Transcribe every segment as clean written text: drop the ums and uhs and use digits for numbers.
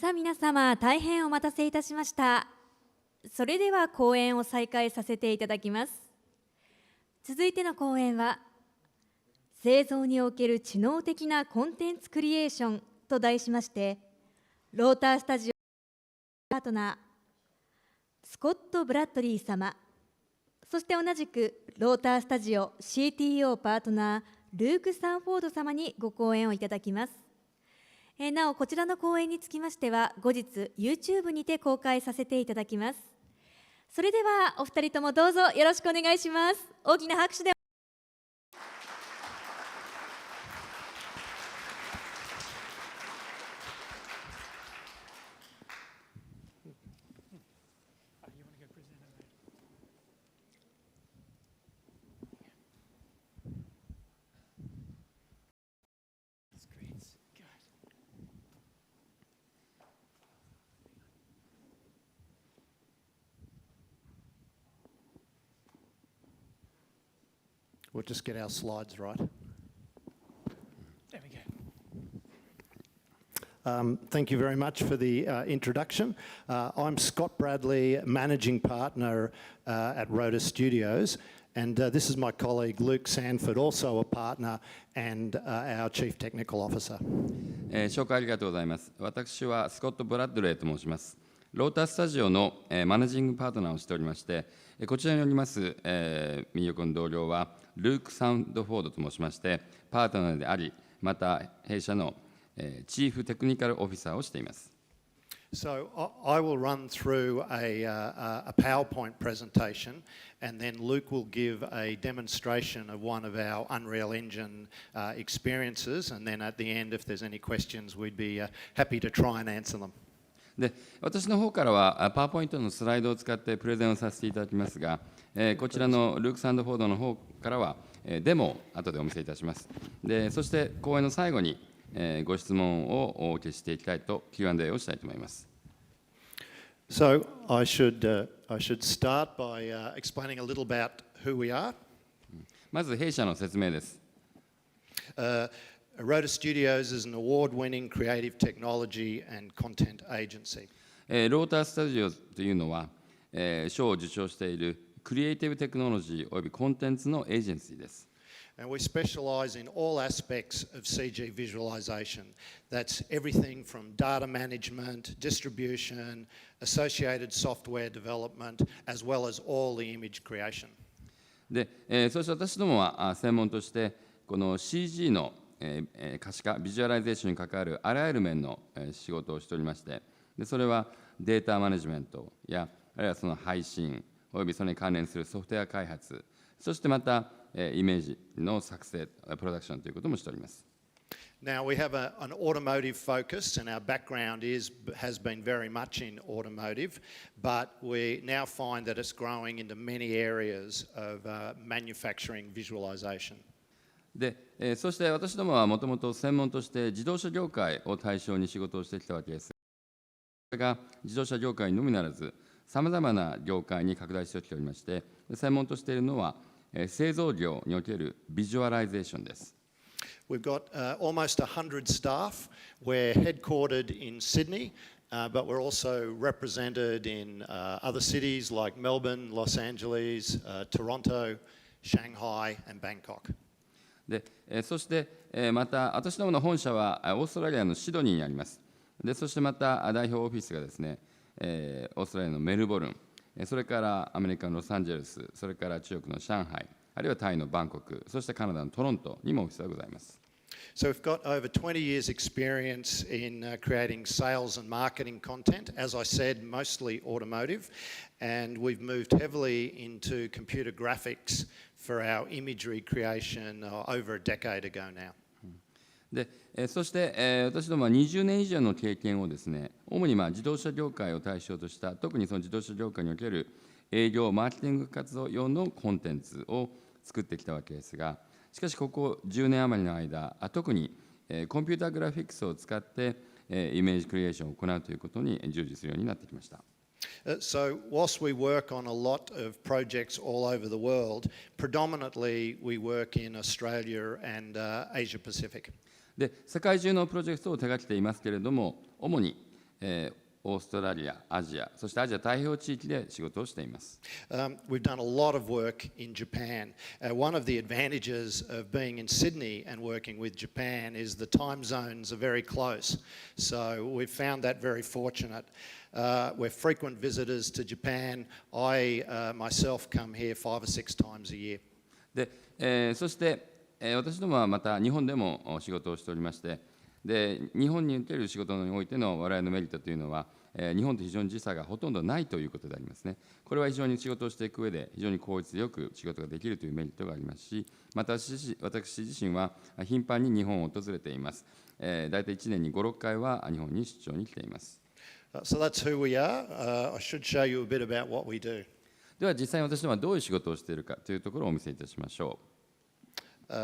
さあ皆様、大変お待たせいたしました。それでは講演を再開させていただきます。続いての講演は、製造における知能的なコンテンツクリエーションと題しまして、ロータースタジオパートナー、スコット・ブラッドリー様、そして同じくロータースタジオ CTO パートナー、ルーク・サンフォード様にご講演をいただきます。なお、こちらの講演につきましては、後日 YouTube にて公開させていただきます。それではお二人ともどうぞよろしくお願いします。大きな拍手で。We'll just get our slides right. There we go. Thank you very much for the introduction. I'm Scott Bradley, Managing Partner at Rhoda Studios, and this is my colleague Luke Sanford, also a partner and our Chief Technical Officer. 紹介ありがとうございます。私はスコット・ブラッドレーと申します。ロータースタジオのマネージングパートナーをしておりまして、こちらにおります魅力の同僚は、ルーク・サンドフォードと申しまして、パートナーであり、また弊社のチーフテクニカルオフィサーをしています。So I will run through a PowerPoint presentation, and then Luke will give a demonstration of one of our Unreal Engine experiences, and then at the end, if there's any questions, we'd be happy to try and answer them. で、私の方からは、パワーポイントのスライドを使ってプレゼンをさせていただきますが、こちらのルーク・サンドフォードの方からは、デモを後でお見せいたします。で、そして講演の最後に、ご質問をお受けしていきたいと Q&A をしたいと思います。So I should start by explaining a little about who we are. まず弊社の説明です。Rhoda Studios is an award-winning creative technology and content agency. ロータースタジオというのは、賞を受賞しているクリエイティブテクノロジーおよびコンテンツのエージェンシーです。And we specialize in all aspects of CG visualization. That's everything from data management, distribution, associated software development, as well as all the image creation. で、そして私どもは専門としてこの CG の可視化、ビジュアライゼーションに関わるあらゆる面の仕事をしておりまして、でそれはデータマネジメントや、あるいはその配信、およびそれに関連するソフトウェア開発、そしてまたイメージの作成、プロダクションということもしております。Now we have an automotive focus, and our background has been very much in automotive, but we now find that it's growing into many areas of manufacturing visualization. で、そして私どもはもともと専門として自動車業界を対象に仕事をしてきたわけです。それが自動車業界のみならず、さまざまな業界に拡大してきておりまして、専門としているのは製造業におけるビジュアライゼーションです。We've got almost 100 staff. We're headquartered in Sydney, but we're also represented in other cities like Melbourne, Los Angeles, Toronto, Shanghai, and Bangkok. で、そして、また私どもの本社はオーストラリアのシドニーにあります。で、そしてまた代表オフィスがですね、オーストラリアのメルボルン、それからアメリカのロサンゼルス、それから中国の上海、あるいはタイのバンコク、そしてカナダのトロントにもオフィスがございます。So we've got over 20 years experience in creating sales and marketing content. As I said, mostly automotive, and we've moved heavily into computer graphics for our imagery creation over a decade ago now. で、そして、私どもは20年以上の経験をですね、主に自動車業界を対象とした、特にその自動車業界における営業、マーケティング活動用のコンテンツを作ってきたわけですが、しかしここ10年余りの間、特にコンピュータグラフィックスを使ってイメージクリエーションを行うということに従事するようになってきました。So whilst we work on a lot of projects all over the world, predominantly we work in Australia and Asia Pacific. で、世界中のプロジェクトを手掛けていますけれども、主にオーストラリア、アジア、そしてアジア太平洋地域で仕事をしています。We've done a lot of work in Japan. One of the advantages of being in Sydney and working with Japan is the time zones are very close. So we've found that very fortunate. We're frequent visitors to Japan. I myself come here 5 or 6 times a year. で、そして、私どもはまた日本でも仕事をしておりまして、で日本における仕事においての我々のメリットというのは、日本と非常に時差がほとんどないということでありますね。これは非常に仕事をしていく上で非常に効率よく仕事ができるというメリットがありますし、また私自身は頻繁に日本を訪れています。大体1年に5、6回は日本に出張に来ています。So that's who we are. I should show you a bit about what we do. では実際に私どもはどういう仕事をしているかというところをお見せいたしましょう。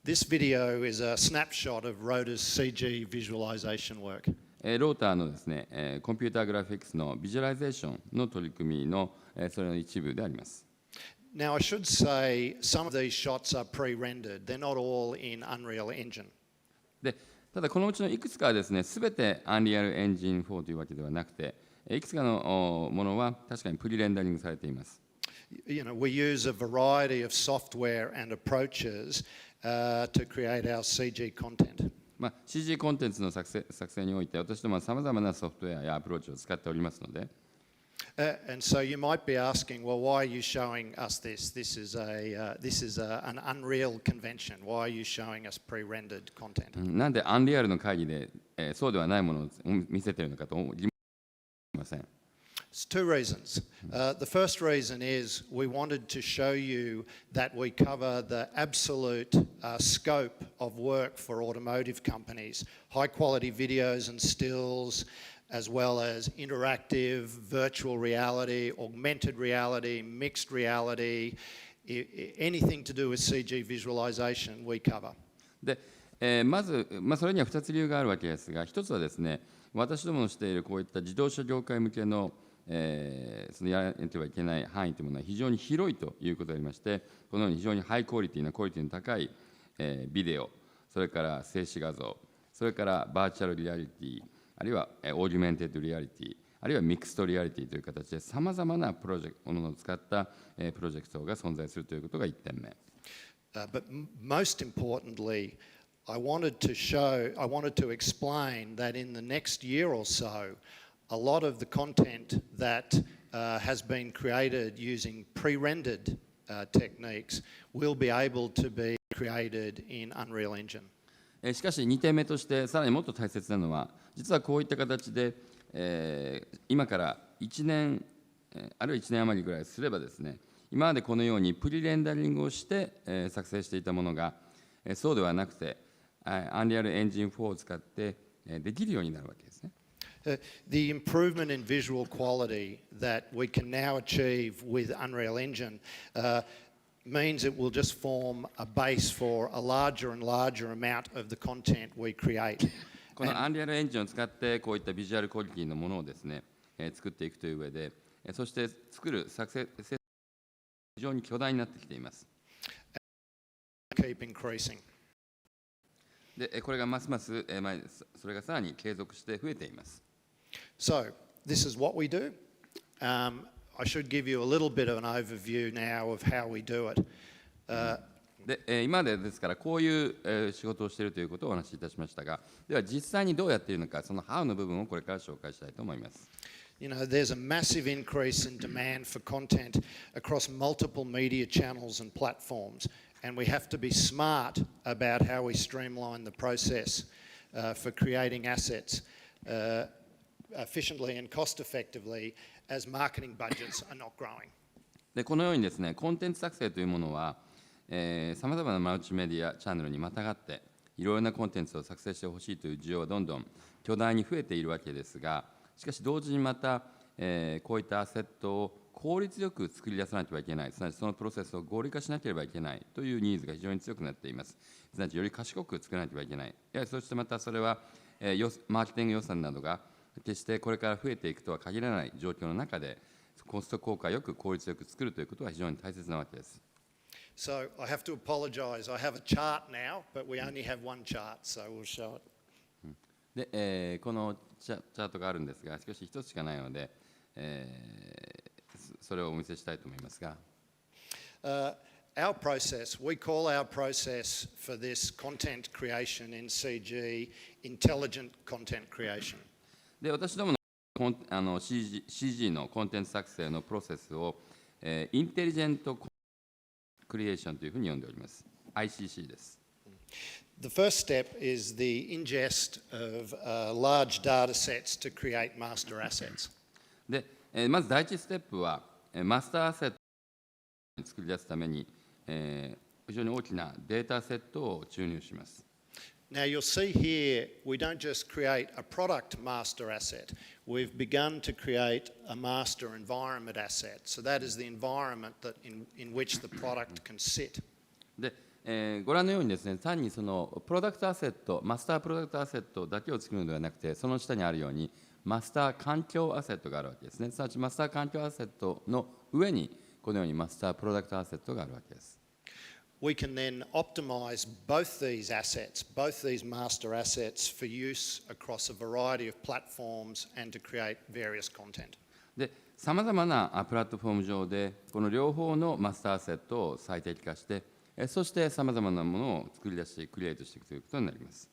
This video is a snapshot of Rhoda's CG visualization work. ローターのですね、コンピューターグラフィックスのビジュアライゼーションの取り組みの、それの一部であります。Now I should say some of these shots are pre-rendered. They're not all in Unreal Engine. でただこのうちのいくつかはですね、すべて Unreal Engine 4というわけではなくて、いくつかのものは確かにプリレンダリングされています。You know, we use a variety of software and approaches to create our CG content. CG コンテンツの作成において、私どもはさまざまなソフトウェアやアプローチを使っておりますので、And so you might be asking, well, why are you showing us this? This is an Unreal convention. Why are you showing us pre-rendered content? なんでアンリアルの会議で、そうではないものを見せているのかと疑問しません。It's 2 reasons. The first reason is we wanted to show you that we cover the absolute scope of work for automotive companies. High quality videos and stills, as well as interactive, virtual reality, augmented reality, mixed reality, anything to do with CG visualization we cover. で、まず、それには2つ理由があるわけですが、1つはですね、私どものしているこういった自動車業界向けのそのやらなければいけない範囲というものは非常に広いということでありまして、このように非常にハイクオリティの高い、ビデオ、それから静止画像、それからバーチャルリアリティ、あるいはオーギュメンテッドリアリティ、あるいはミックストリアリティという形でさまざまなものを使ったプロジェクトが存在するということが1点目。But most importantly, I wanted to explain that in the next year or so, a lot of the content that has been created using pre-rendered techniques will be able to be created in Unreal Engine. しかし2点目としてさらにもっと大切なのは、実はこういった形で、今から1年、あるいは1年余りぐらいすればですね、今までこのようにプリレンダリングをして、作成していたものが、そうではなくて、Unreal Engine 4を使って、できるようになるわけですね。The improvement in visual quality that we can now achieve with Unreal Engine means it will just form a base for a larger and larger amount of the content we create. この Unreal Engine を使ってこういったビジュアルクオリティのものをですね、作っていくという上で、そして作成非常に巨大になってきています。Keep increasing. で、これがますます、それがさらに継続して増えています。So, this is what we do. I should give you a little bit of an overview now of how we do it. で、今までですからこういう仕事をしているということをお話しいたしましたが、では実際にどうやっているのか、その How の部分をこれから紹介したいと思います。You know, there's a massive increase in demand for content across multiple media channels and platforms, and we have to be smart about how we streamline the process for creating assets efficiently and cost effectively as marketing budgets are not growing. で、このようにですね、コンテンツ作成というものは、さまざまなマルチメディアチャンネルにまたがって、いろいろなコンテンツを作成してほしいという需要はどんどん巨大に増えているわけですが、しかし同時にまた、こういったアセットを効率よく作り出さなければいけない、すなわちそのプロセスを合理化しなければいけないというニーズが非常に強くなっています。すなわちより賢く作らなければいけない。そしてまたそれは、マーケティング予算などが決してこれから増えていくとは限らない状況の中で、コスト効果よく効率よく作るということは非常に大切なわけです。So I have to apologize. I have a chart now, but we only have one chart, so we'll show it. で、このチャートがあるんですが、しかし一つしかないので、それをお見せしたいと思いますが、Our process, we call our process for this content creation in CG intelligent content creation. で私どものCG のコンテンツ作成のプロセスを、インテリジェントクリエーションというふうに呼んでおります。ICC です。The first step is the ingest of large data sets to create master assets. で、まず第一ステップは、マスターアセットを作り出すために、非常に大きなデータセットを注入します。Now you'll see here, we don't just create a product master asset, we've begun to create a master environment asset. So that is the environment that in which the product can sit. で、ご覧のようにですね、単にそのプロダクトアセット、マスタープロダクトアセットだけを作るのではなくて、その下にあるように、マスター環境アセットがあるわけですね。すなわちマスター環境アセットの上に、このようにマスタープロダクトアセットがあるわけです。We can then optimize both these assets, both these master assets for use across a variety of platforms and to create various content. で、さまざまなプラットフォーム上で、この両方のマスターアセットを最適化して、そしてさまざまなものを作り出して、クリエイトしていくということになります。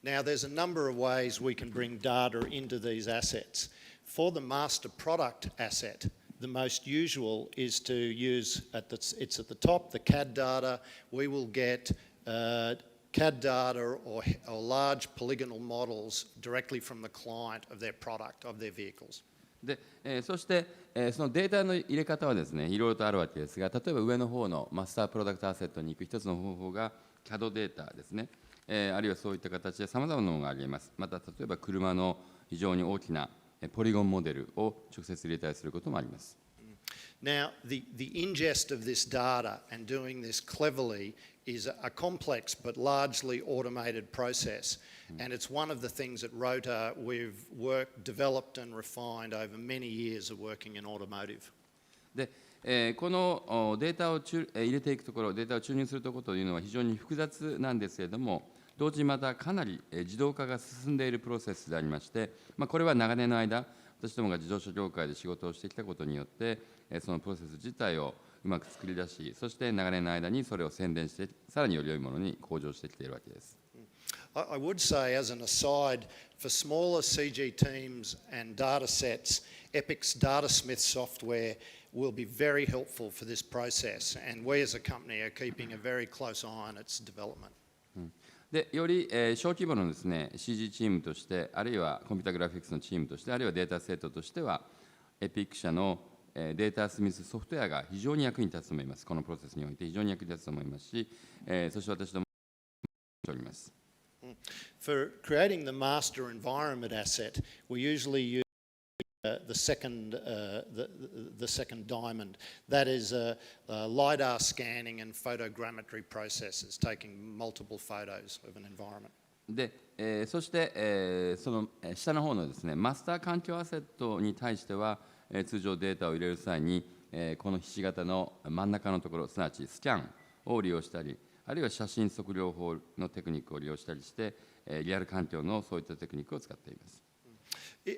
Now, there's a number of ways we can bring data into these assets. For the master product asset, the most usual is to use, it's at the top, the CAD data. We will get CAD data or large polygonal models directly from the client of their product, of their vehicles. で、そして、そのデータの入れ方はですね、いろいろとあるわけですが、例えば上の方のマスタープロダクトアセットに行く一つの方法が CAD データですね。あるいはそういった形でさまざまなものがあります。また例えば車の非常に大きなポリゴンモデルを直接入れたりすることもあります。Now, the ingest of this data and doing this cleverly is a complex but largely automated process. And it's one of the things at Rota we've developed and refined over many years of working in automotive. で、このデータを入れていくところ、データを注入するところというのは非常に複雑なんですけれども、同時にまたかなり自動化が進んでいるプロセスでありまして、これは長年の間、私どもが自動車業界で仕事をしてきたことによって、そのプロセス自体をうまく作り出し、そして長年の間にそれを宣伝して、さらにより良いものに向上してきているわけです。I would say, as an aside, for smaller CG teams and data sets, Epic's Datasmith software will be very helpful for this process, and we as a company are keeping a very close eye on its development. でより小規模のですね CG チームとして、あるいはコンピュータグラフィックスのチームとして、あるいはデータセットとしては、エピック社のデータスミスソフトウェアが非常に役に立つと思います。このプロセスにおいて非常に役に立つと思いますし、そして私どもしております。For creating the master environment asset, we usually use the second diamond. That is LiDAR scanning and photogrammetry processes, taking multiple photos of an environment. で、そして、その下の方のですね、マスター環境アセットに対しては、通常データを入れる際に、このひし形の真ん中のところ、すなわちスキャンを利用したり、あるいは写真測量法のテクニックを利用したりして、リアル環境のそういったテクニックを使っています。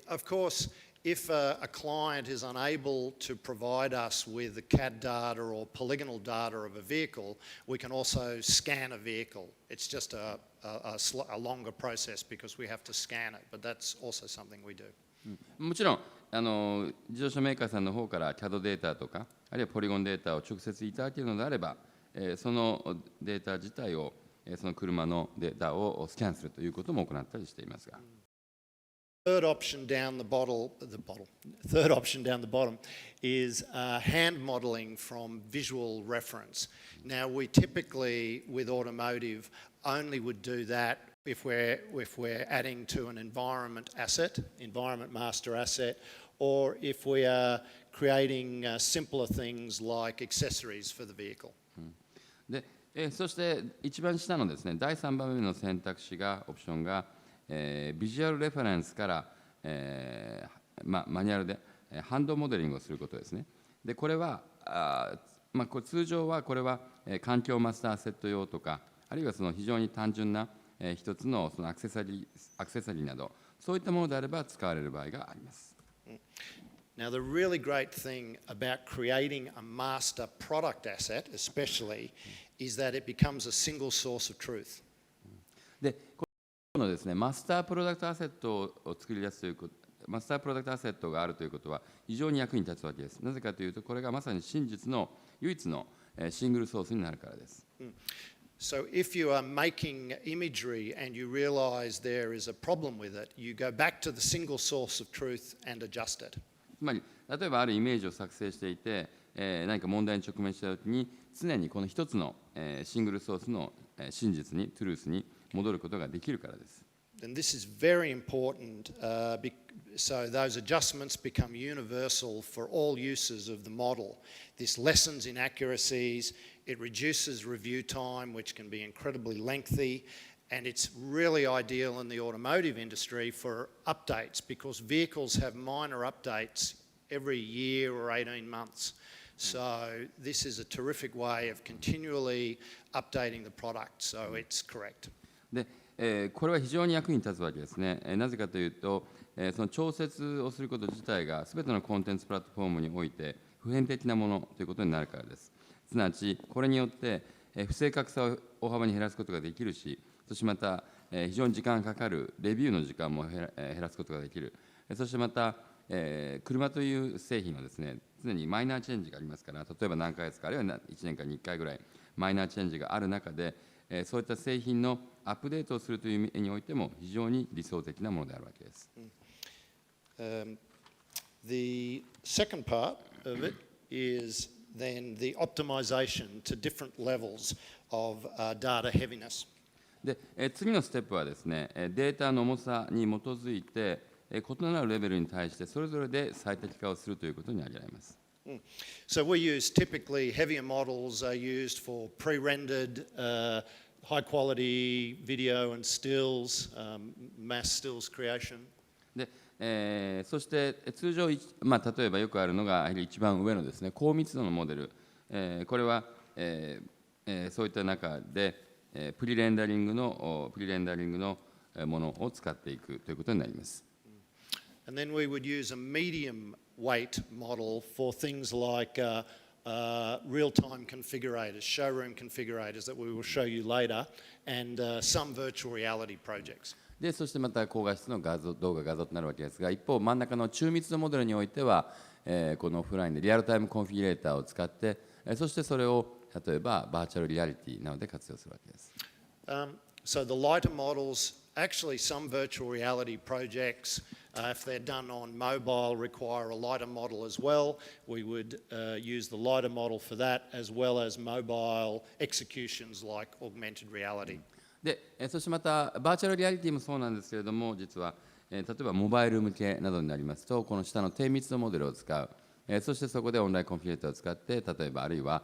Of course, if a client is unable to provide us with the CAD data or polygonal data of a vehicle, we can also scan a vehicle. It's just a longer process because we have to scan it, but that's also something we do. もちろん自動車メーカーさんの方から CAD データとか、あるいはポリゴンデータを直接いただけるのであれば、そのデータ自体を、その車のデータをスキャンするということも行ったりしていますが。Third option down the bottom is hand modeling from visual reference. Now, we typically, with automotive, only would do that if we're adding to an environment master asset, or if we are creating simpler things like accessories for the vehicle. で、そして一番下のですね、第3番目の選択肢が、オプションが、ビジュアルレファレンスから、マニュアルでハンドモデリングをすることですね。で、これはこれ通常はこれは環境マスターセット用とか、あるいはその非常に単純な一つのそのアクセサリーなど、そういったものであれば使われる場合があります。Now, the really great thing about creating a master product asset, especially, is that it becomes a single source of truth. で、このですね、マスタープロダクトアセットを作り出すということ、マスタープロダクトアセットがあるということは非常に役に立つわけです。なぜかというと、これがまさに真実の唯一のシングルソースになるからです。So if you are making imagery and you realize there is a problem with it, you go back to the single source of truth and adjust it. つまり、例えばあるイメージを作成していて、何か問題に直面したときに、常にこの一つのシングルソースの真実に、トゥルースに戻ることができるからです。And this is very important, so those adjustments become universal for all uses of the model. This lessens inaccuracies, it reduces review time, which can be incredibly lengthy, and it's really ideal in the automotive industry for updates because vehicles have minor updates every year or 18 months. So this is a terrific way of continually updating the product, so it's correct. でこれは非常に役に立つわけですね。なぜかというと、その調節をすること自体がすべてのコンテンツプラットフォームにおいて普遍的なものということになるからです。すなわち、これによって不正確さを大幅に減らすことができるし、そしてまた非常に時間がかかるレビューの時間も減らすことができる。そしてまた、車という製品はですね、常にマイナーチェンジがありますから、例えば何ヶ月かあるいは1年間に1回ぐらいマイナーチェンジがある中で、そういった製品のアップデートをするという意味においても非常に理想的なものであるわけです。The second part of it is then the optimization to different levels of data heaviness. で次のステップはですね、データの重さに基づいて異なるレベルに対してそれぞれで最適化をするということに挙げられます。So we use typically heavier models are used for pre-rendered high quality video and stills, mass stills creation. でそして通常、例えばよくあるのが一番上のですね、高密度のモデル、これは、そういった中でプリレンダリングのものを使っていくということになります。And then we would use a medium weight model for things like real-time configurators, showroom configurators that we will show you later, and some virtual reality projects. でそしてまた高画質の動画画像となるわけですが、一方真ん中の中密度モデルにおいては、このオフラインでリアルタイムコンフィギュレーターを使って、そしてそれを例えばバーチャルリアリティなどで活用するわけです。So the lighter models, actually some virtual reality projects, if they're done on mobile, require a lighter model as well. We would use the lighter model for that as well as mobile executions like augmented reality. でそしてまたバーチャルリアリティもそうなんですけれども、実は例えばモバイル向けなどになりますと、この下の低密度モデルを使う、そしてそこでオンラインコンフィギュレーターを使って、例えばあるいは、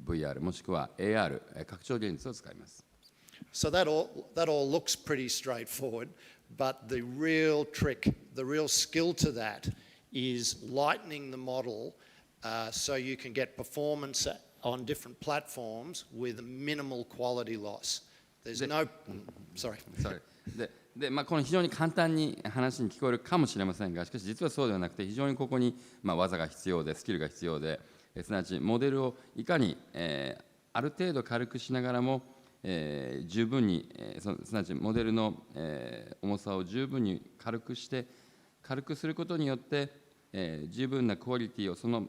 VR もしくは AR、拡張現実を使います。So that all looks pretty straightforward, but the real trick, the real skill to that is lightening the model so you can get performance on different platforms with minimal quality loss. There's no... Sorry. でこの非常に簡単に話に聞こえるかもしれませんが、しかし実はそうではなくて、非常にここに、技が必要で、スキルが必要で、すなわちモデルをいかに、ある程度軽くしながらも、十分に、すなわちモデルの、重さを十分に軽くすることによって、十分なクオリティをその、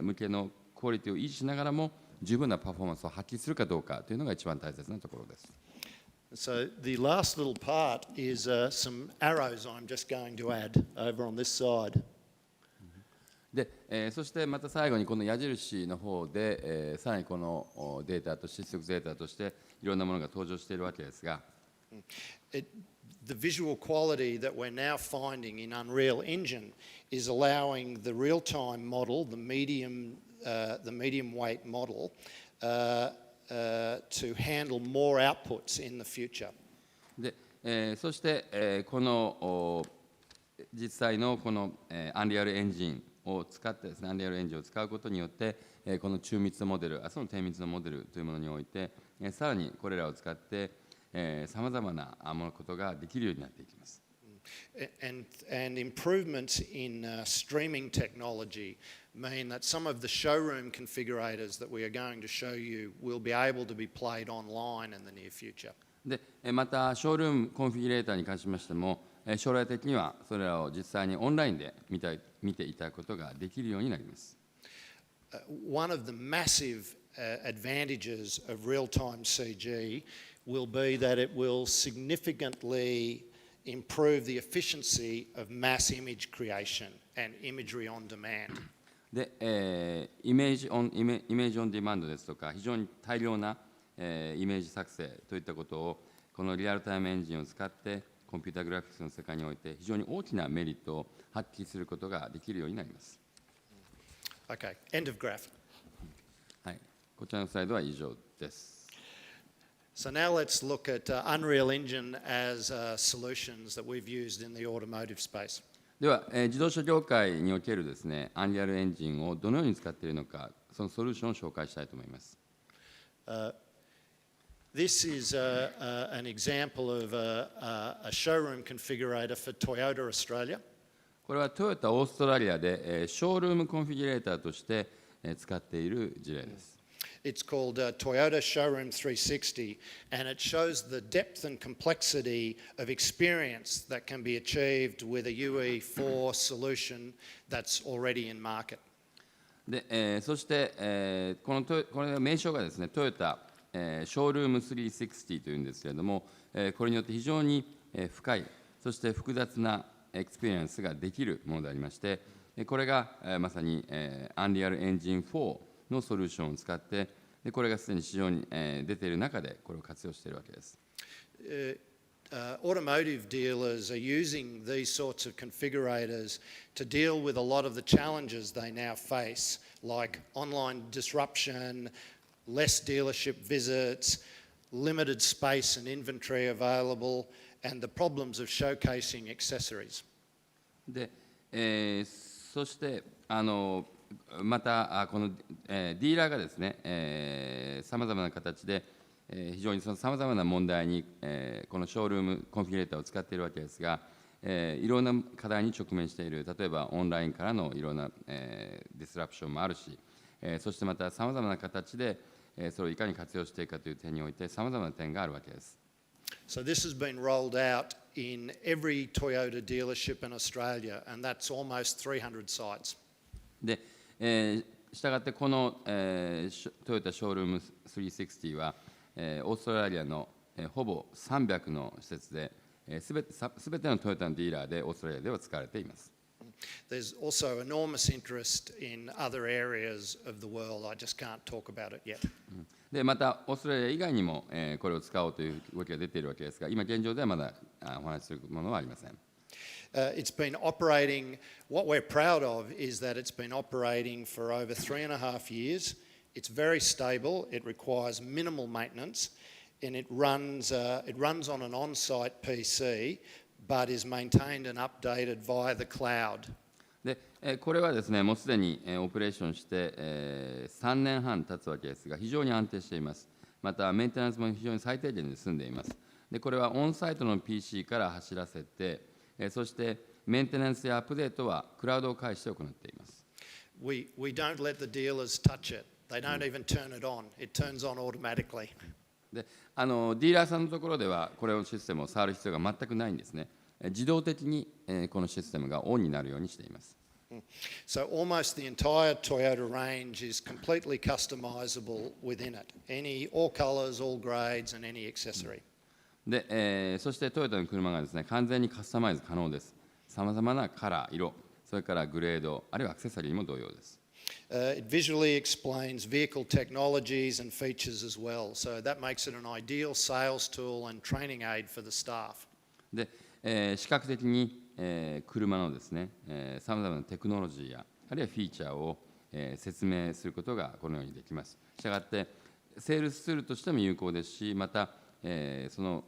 向けのクオリティを維持しながらも十分なパフォーマンスを発揮するかどうかというのが一番大切なところです。So the last little part is some arrows I'm just going to add over on this side. でそしてまた最後にこの矢印の方で、さらにこのデータとして出力データとしていろんなものが登場しているわけですが、The visual quality that we're now finding in Unreal Engine is allowing the real-time model, the medium weight model, to handle more outputs in the future. でそして、この実際のこの、アンリアルエンジンを使ってですね、アンリアルエンジンを使うことによって、この中密度モデル、その低密度モデルというものにおいて、さらにこれらを使って、さまざまなことができるようになっていきます。And improvements in streaming technology mean that some of the showroom configurators that we are going to show you will be able to be played online in the near future. でまた、ショールームコンフィギュレーターに関しましても、将来的にはそれらを実際にオンラインで見ていただくことができるようになります。One of the massive advantages of real-time CG will be that it will significantly improve the efficiency of mass image creation and imagery on demand. で、イメージオンディマンドですとか、非常に大量な、イメージ作成といったことを、このリアルタイムエンジンを使って、コンピュータグラフィックスの世界において、非常に大きなメリットを発揮することができるようになります。Okay, end of graph. はい、こちらのスライドは以上です。So now let's look at Unreal Engine as solutions that we've used in the automotive space. では、自動車業界におけるですね、アンリアルエンジンをどのように使っているのか、そのソリューションを紹介したいと思います。This is an example of a showroom configurator for Toyota Australia. これはトヨタオーストラリアで、ショールームコンフィギュレーターとして、使っている事例です。It's called Toyota Showroom 360, and it shows the depth and complexity of experience that can be achieved with a UE4 solution that's already in market. で、そして、これ名称がですね、トヨタ、ショールーム360というんですけれども、これによって非常に、深い、そして複雑なエクスペリエンスができるものでありまして、これが、まさに、Unreal Engine 4のソリューションを使って、これがすでに市場に、出ている中で、これを活用しているわけです。Automotive dealers are using these sorts of configurators to deal with a lot of the challenges they now face, like online disruption, less dealership visits, limited space and inventory available, and the problems of showcasing accessories. で、そしてまたこの、ディーラーがですね、さまざまな形で、非常にさまざまな問題に、このショールームコンフィギュレーターを使っているわけですが、いろんな課題に直面している、例えばオンラインからのいろんな、ディスラプションもあるし、そしてまたさまざまな形で、それをいかに活用していくかという点において、さまざまな点があるわけです。So this has been rolled out in every Toyota dealership in Australia, and that's almost 300 sites. で、したがってこの、トヨタショールーム360は、オーストラリアの、ほぼ300の施設で、すべてのトヨタのディーラーでオーストラリアでは使われています。There's also enormous interest in other areas of the world. I just can't talk about it yet. でまた、オーストラリア以外にも、これを使おうという動きが出ているわけですが、今現状ではまだお話しするものはありません。It's been operating, what we're proud of is that it's been operating for over 3.5 years. It's very stable, it requires minimal maintenance, and it runs on an on-site PC, but is maintained and updated via the cloud. でこれはですね、もうすでにオペレーションして、3年半経つわけですが、非常に安定しています。また、メンテナンスも非常に最低限で済んでいます。でこれはオンサイトの PC から走らせて、そしてメンテナンスやアップデートはクラウドを介して行っています。We don't let the dealers touch it. They don't even turn it on. It turns on automatically. でディーラーさんのところでは、これをシステムを触る必要が全くないんですね。自動的にこのシステムがオンになるようにしています。So almost the entire Toyota range is completely customizable within it. All colors, all grades, and any accessory. でそしてトヨタの車がですね、完全にカスタマイズ可能です。さまざまなカラー、色、それからグレード、あるいはアクセサリーも同様です。It visually explains vehicle technologies and features as well. So that makes it an ideal sales tool and training aid for the staff. で視覚的に、車のですね、さまざまなテクノロジーやあるいはフィーチャーを、説明することがこのようにできます。したがってセールスツールとしても有効ですし、また、その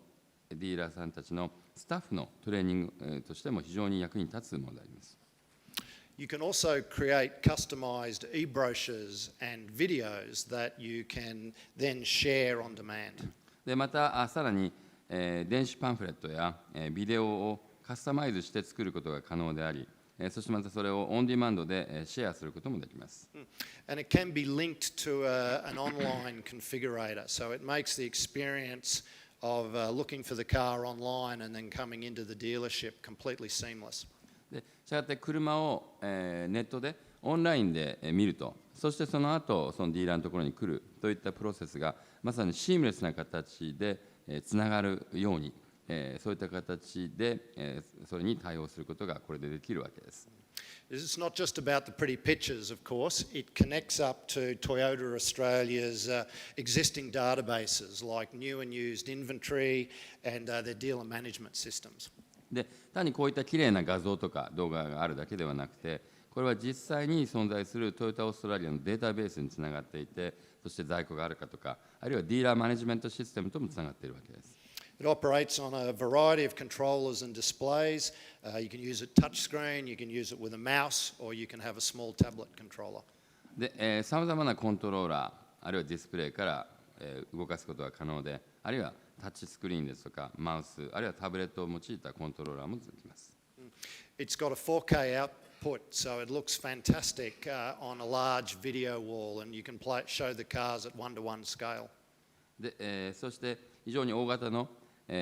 ディーラーさんたちのスタッフのトレーニング、としても非常に役に立つものであります。You can also create customized e-brochures and videos that you can then share on demand. でまたさらに、電子パンフレットやビデオをカスタマイズして作ることが可能であり、そしてまたそれをオンディマンドでシェアすることもできます。And it can be linked to an online configurator, so it makes the experience of looking for the car online and then coming into the dealership completely seamless. でしたがって車をネットでオンラインで見ると、そしてその後そのディーラーのところに来るといったプロセスがまさにシームレスな形でつながるように、そういった形でそれに対応することがこれでできるわけです。It's not just about the pretty pictures, of course. It connects up to Toyota Australia's existing databases like new and used inventory and their dealer management systems. で単にこういったきれいな画像とか動画があるだけではなくて、これは実際に存在するトヨタオーストラリアのデータベースにつながっていて、そして在庫があるかとか、あるいはディーラーマネジメントシステムともつながっているわけです。It operates on a variety of controllers and displays. You can use it touchscreen, you can use it with a mouse, or you can have a small tablet controller. で、さまざまなコントローラー、あるいはディスプレイから、動かすことが可能で、あるいはタッチスクリーンですとか、マウス、あるいはタブレットを用いたコントローラーもできます。It's got a 4K output, so it looks fantastic on a large video wall, and you can show the cars at one-to-one scale. で、そして非常に大型の壁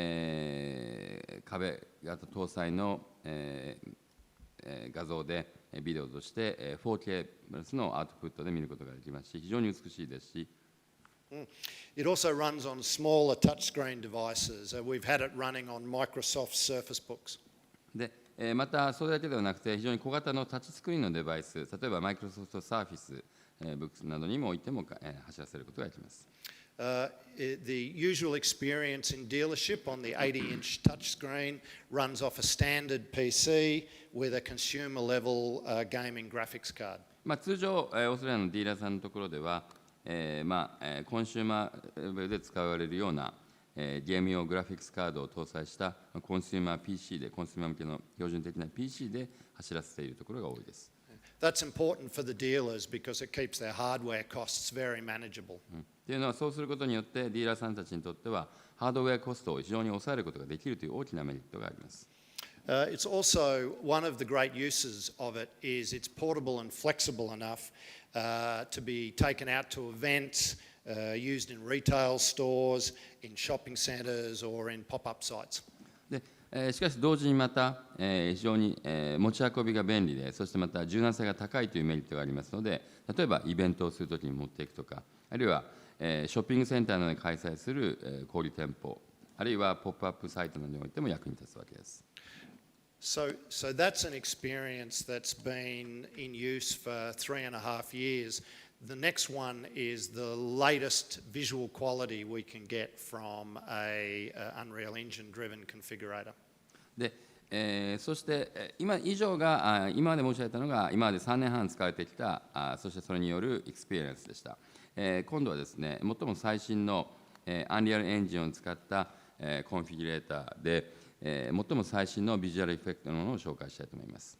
型搭載の画像でビデオとして 4K プラスのアウトプットで見ることができますし、非常に美しいですし、It also runs on smaller touchscreen devices. We've had it running on Microsoft Surface Books. でまたそれだけではなくて、非常に小型のタッチスクリーンのデバイス、例えば Microsoft Surface Books などにもおいても走らせることができます。The usual experience in dealership on the 80-inch touchscreen runs off a standard PC with a consumer-level gaming graphics card. 通常、オーストラリアのディーラーさんのところでは、コンシューマーレベルで使われるような、ゲーム用グラフィックスカードを搭載したコンシューマー PC で、コンシューマー向けの標準的な PC で走らせているところが多いです。That's important for the dealers because it keeps their hardware costs very manageable. というのは、そうすることによってディーラーさんたちにとってはハードウェアコストを非常に抑えることができるという大きなメリットがあります。It's also one of the great uses of it is it's portable and flexible enough to be taken out to events, used in retail stores, in shopping centres or in pop-up sites. でしかし同時にまた、非常に、持ち運びが便利で、そしてまた柔軟性が高いというメリットがありますので、例えばイベントをするときに持っていくとか、あるいは、ショッピングセンターなどで開催する、小売店舗、あるいはポップアップサイトなどにおいても役に立つわけです。So that's an experience that's been in use for 3.5 years. The next one is the latest visual quality we can get from a Unreal Engine-driven configurator. で、そして今以上が今まで申し上げたのが今まで3年半使われてきたそしてそれによるエクスペリエンスでした。今度はですね、最も最新のUnreal Engine を使ったコンフィギュレーターで最も最新のビジュアルエフェクトのものを紹介したいと思います。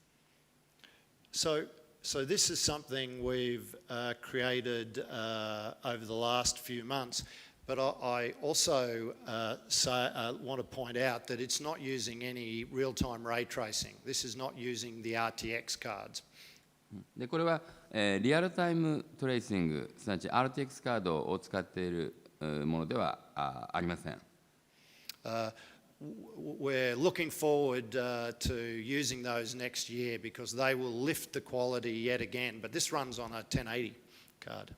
So this is something we've created over the last few months, but I also want to point out that it's not using any real-time ray tracing. This is not using the RTX cards. でこれは、リアルタイムトレーシング、すなわち RTX カードを使っているものではありません。We're looking forward to using those next year because they will lift the quality yet again. But this runs on a 1080 card.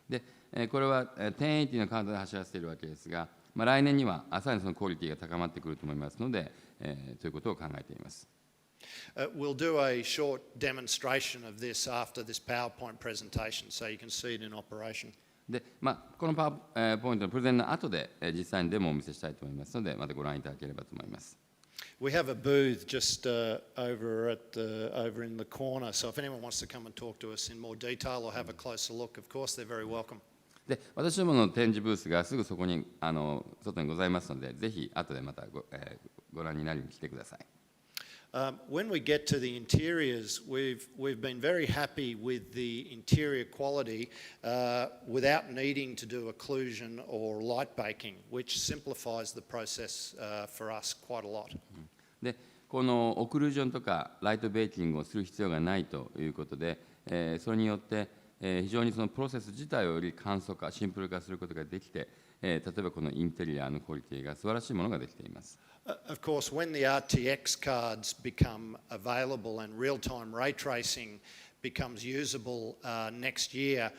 で、これは1080のカードで走らせているわけですが、来年にはさらにそのクオリティが高まってくると思いますので、ということを考えています。We'll do a short demonstration of this after this PowerPoint presentation, so you can see it in operation. でこのパワーポイントのプレゼンの後で実際にデモをお見せしたいと思いますので、またご覧いただければと思います。We have a booth just over in the corner, so if anyone wants to come and talk to us in more detail or have a closer look, of course, they're very welcome. で私どもの展示ブースがすぐそこに外にございますので、ぜひ後でまたご覧になりに来てください。When we get to the interiors, we've been very happy with the interior quality without needing to do occlusion or light baking, which simplifies the process for us quite a lot. でこのオクルージョンとかライトベーキングをする必要がないということで、それによって、非常にそのプロセス自体をより簡素化、シンプル化することができて、例えばこのインテリアのクオリティが素晴らしいものができています。Of course, when the RTX cards become available and real-time ray tracing becomes usable next year,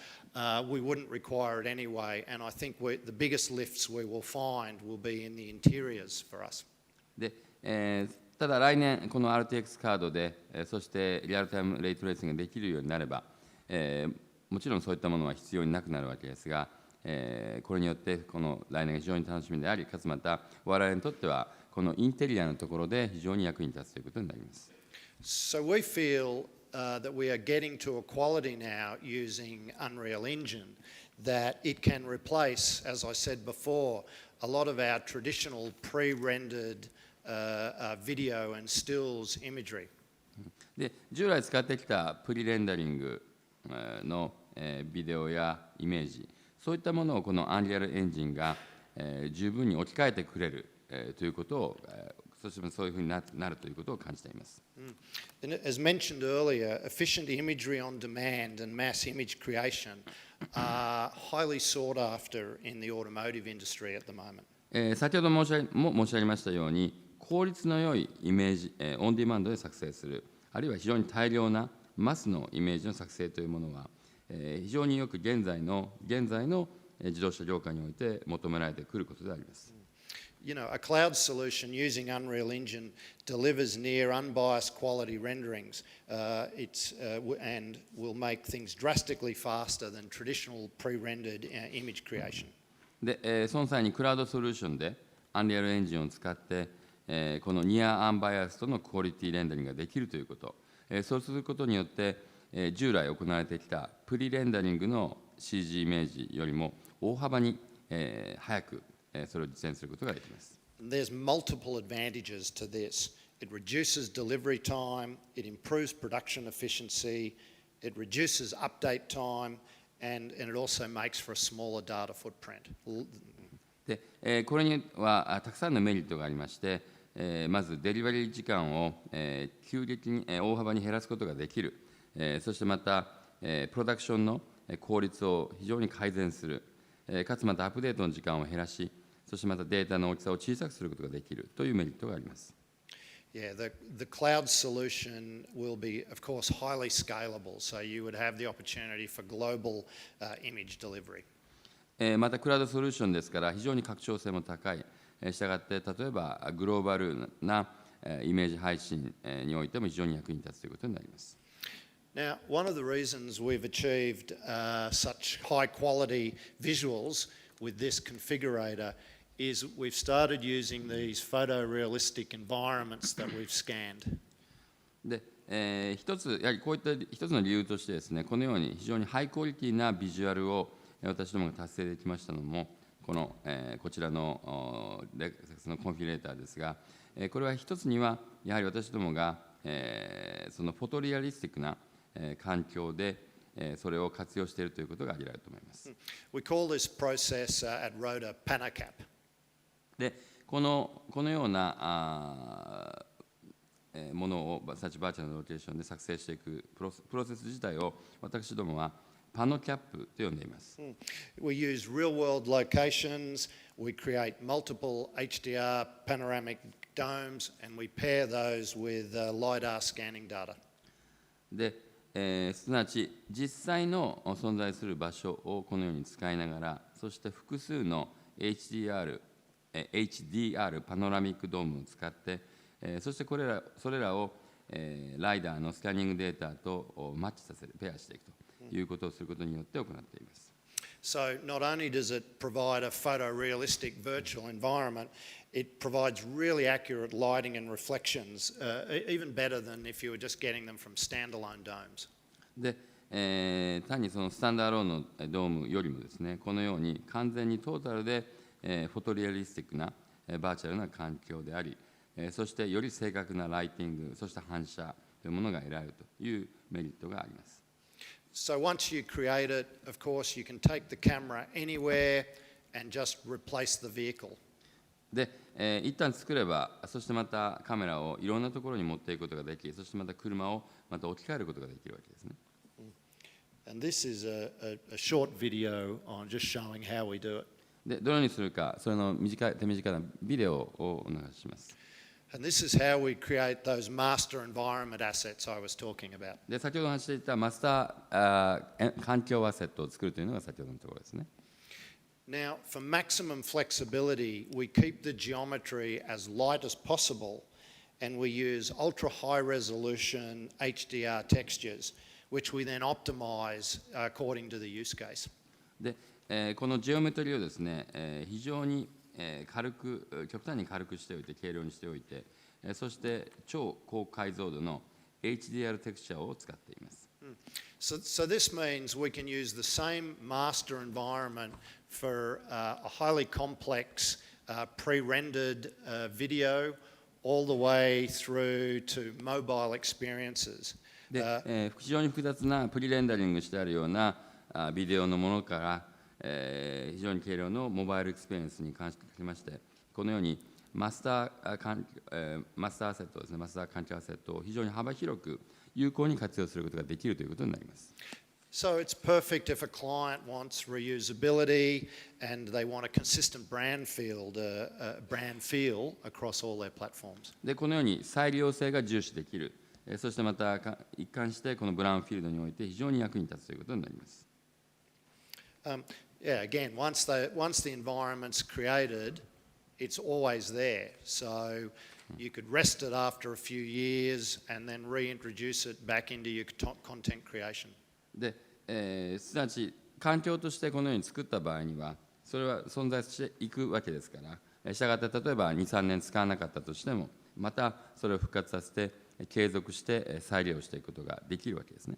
we wouldn't require it anyway. And I think the biggest lifts we will find will be in the interiors for us. でただ来年、この RTX カードで、そしてリアルタイムレイトレーシングができるようになれば、もちろんそういったものは必要になくなるわけですが、これによってこの来年が非常に楽しみであり、かつまた我々にとってはこのインテリアのところで非常に役に立つということになります。So we feel that we are getting to a quality now using Unreal Engine that it can replace, as I said before, a lot of our traditional pre-rendered video and stills imagery. で従来使ってきたプリレンダリングのビデオやイメージ、そういったものをこのアンリアルエンジンが十分に置き換えてくれるということを、そしてそういうふうになるということを感じています。As mentioned earlier, efficient imagery on demand and mass image creation are highly sought after in the automotive industry at the moment. 先ほど申し上げましたように、効率の良いイメージ、オンディマンドで作成する、あるいは非常に大量なマスのイメージの作成というものは、非常によく現在の自動車業界において求められてくることであります。You know, a cloud solution using Unreal Engine delivers near unbiased quality renderings and will make things drastically faster than traditional pre-rendered image creation. で、その際にクラウドソリューションで Unreal Engine を使って、このニアアンバイアスとのクオリティレンダリングができるということ、そうすることによって、従来行われてきたプリレンダリングの CG イメージよりも大幅に、早くそれを実現することができます。There's multiple advantages to this. It reduces delivery time, it improves production efficiency, it reduces update time, and it also makes for a smaller data footprint. で、これにはたくさんのメリットがありまして、まずデリバリー時間を、急激に、大幅に減らすことができる、そしてまた、プロダクションの効率を非常に改善する、かつまたアップデートの時間を減らし、そしてまたデータの大きさを小さくすることができるというメリットがあります。Yeah, the cloud solution will be, of course, highly scalable, so you would have the opportunity for global image delivery. またクラウドソリューションですから非常に拡張性も高い。したがって例えばグローバルなイメージ配信においても非常に役に立つということになります。Now, one of the reasons we've achieved such high quality visuals with this configurator is we've started using these photorealistic environments that we've scanned. で、やはりこういった一つの理由としてですね、このように非常にハイクオリティなビジュアルを私どもが達成できましたのも、こちらのレクサスのコンフィギュレーターですが、これは一つにはやはり私どもが、そのフォトリアリスティックな環境でそれを活用しているということが挙げられると思います。We call this process at Rhoda PanaCap. で、このようなものをバーチャルのロケーションで作成していくプロセス自体を私どもはパノキャップと呼んでいます。We use real-world locations, we create multiple HDR panoramic domes, and we pair those with LiDAR scanning data. ですなわち実際の存在する場所をこのように使いながら、そして複数の HDR パノラミックドームを使って、そしてそれらをライダーのスキャニングデータとマッチさせる、ペアしていくということをすることによって行っています。So not only does it provide a photorealistic virtual environment, it provides really accurate lighting and reflections, even better than if you were just getting them from standalone domes. で、単にそのスタンダーローンのドームよりもですね、このように完全にトータルでフォトリアリスティックなバーチャルな環境であり、そしてより正確なライティング、そして反射というものが得られるというメリットがあります。So once you create it, of course, you can take the camera anywhere and just replace the vehicle. で、一旦作れば、そしてまたカメラをいろんなところに持っていくことができ、そしてまた車をまた置き換えることができるわけですね。And this is a short video on just showing how we do it. で、どのようにするか、それの手短なビデオをお願いします。And this is how we create those master environment assets I was talking about. で、先ほど話していたマスター環境アセットを作るというのが先ほどのところですね。Now, for maximum flexibility, we keep the geometry as light as possible, and we use ultra high resolution HDR textures, which we then optimize according to the use case. で、このジオメトリーをですね、非常に極端に軽くしておいて、軽量にしておいて、そして超高解像度の HDR テクスチャーを使っています。So this means we can use the same master environment for a highly complex pre-rendered video all the way through to mobile experiences. で、非常に複雑なプリレンダリングしてあるようなビデオのものから、非常に軽量のモバイルエクスペリエンスに関してまして、このようにマスターアセットですね、マスター環境アセットを非常に幅広く有効に活用することができるということになります。So it's perfect if a client wants reusability and they want a consistent brand feel across all their platforms. で、このように再利用性が重視できる、そしてまた一貫してこのブラウンフィールドにおいて非常に役に立つということになります。Yeah, again, once the environment's created, it's always there. So you could rest it after a few years and then reintroduce it back into your content creation. で、すなわち環境としてこのように作った場合には、それは存在していくわけですから、したがって例えば2、3年使わなかったとしても、またそれを復活させて継続して再利用していくことができるわけですね。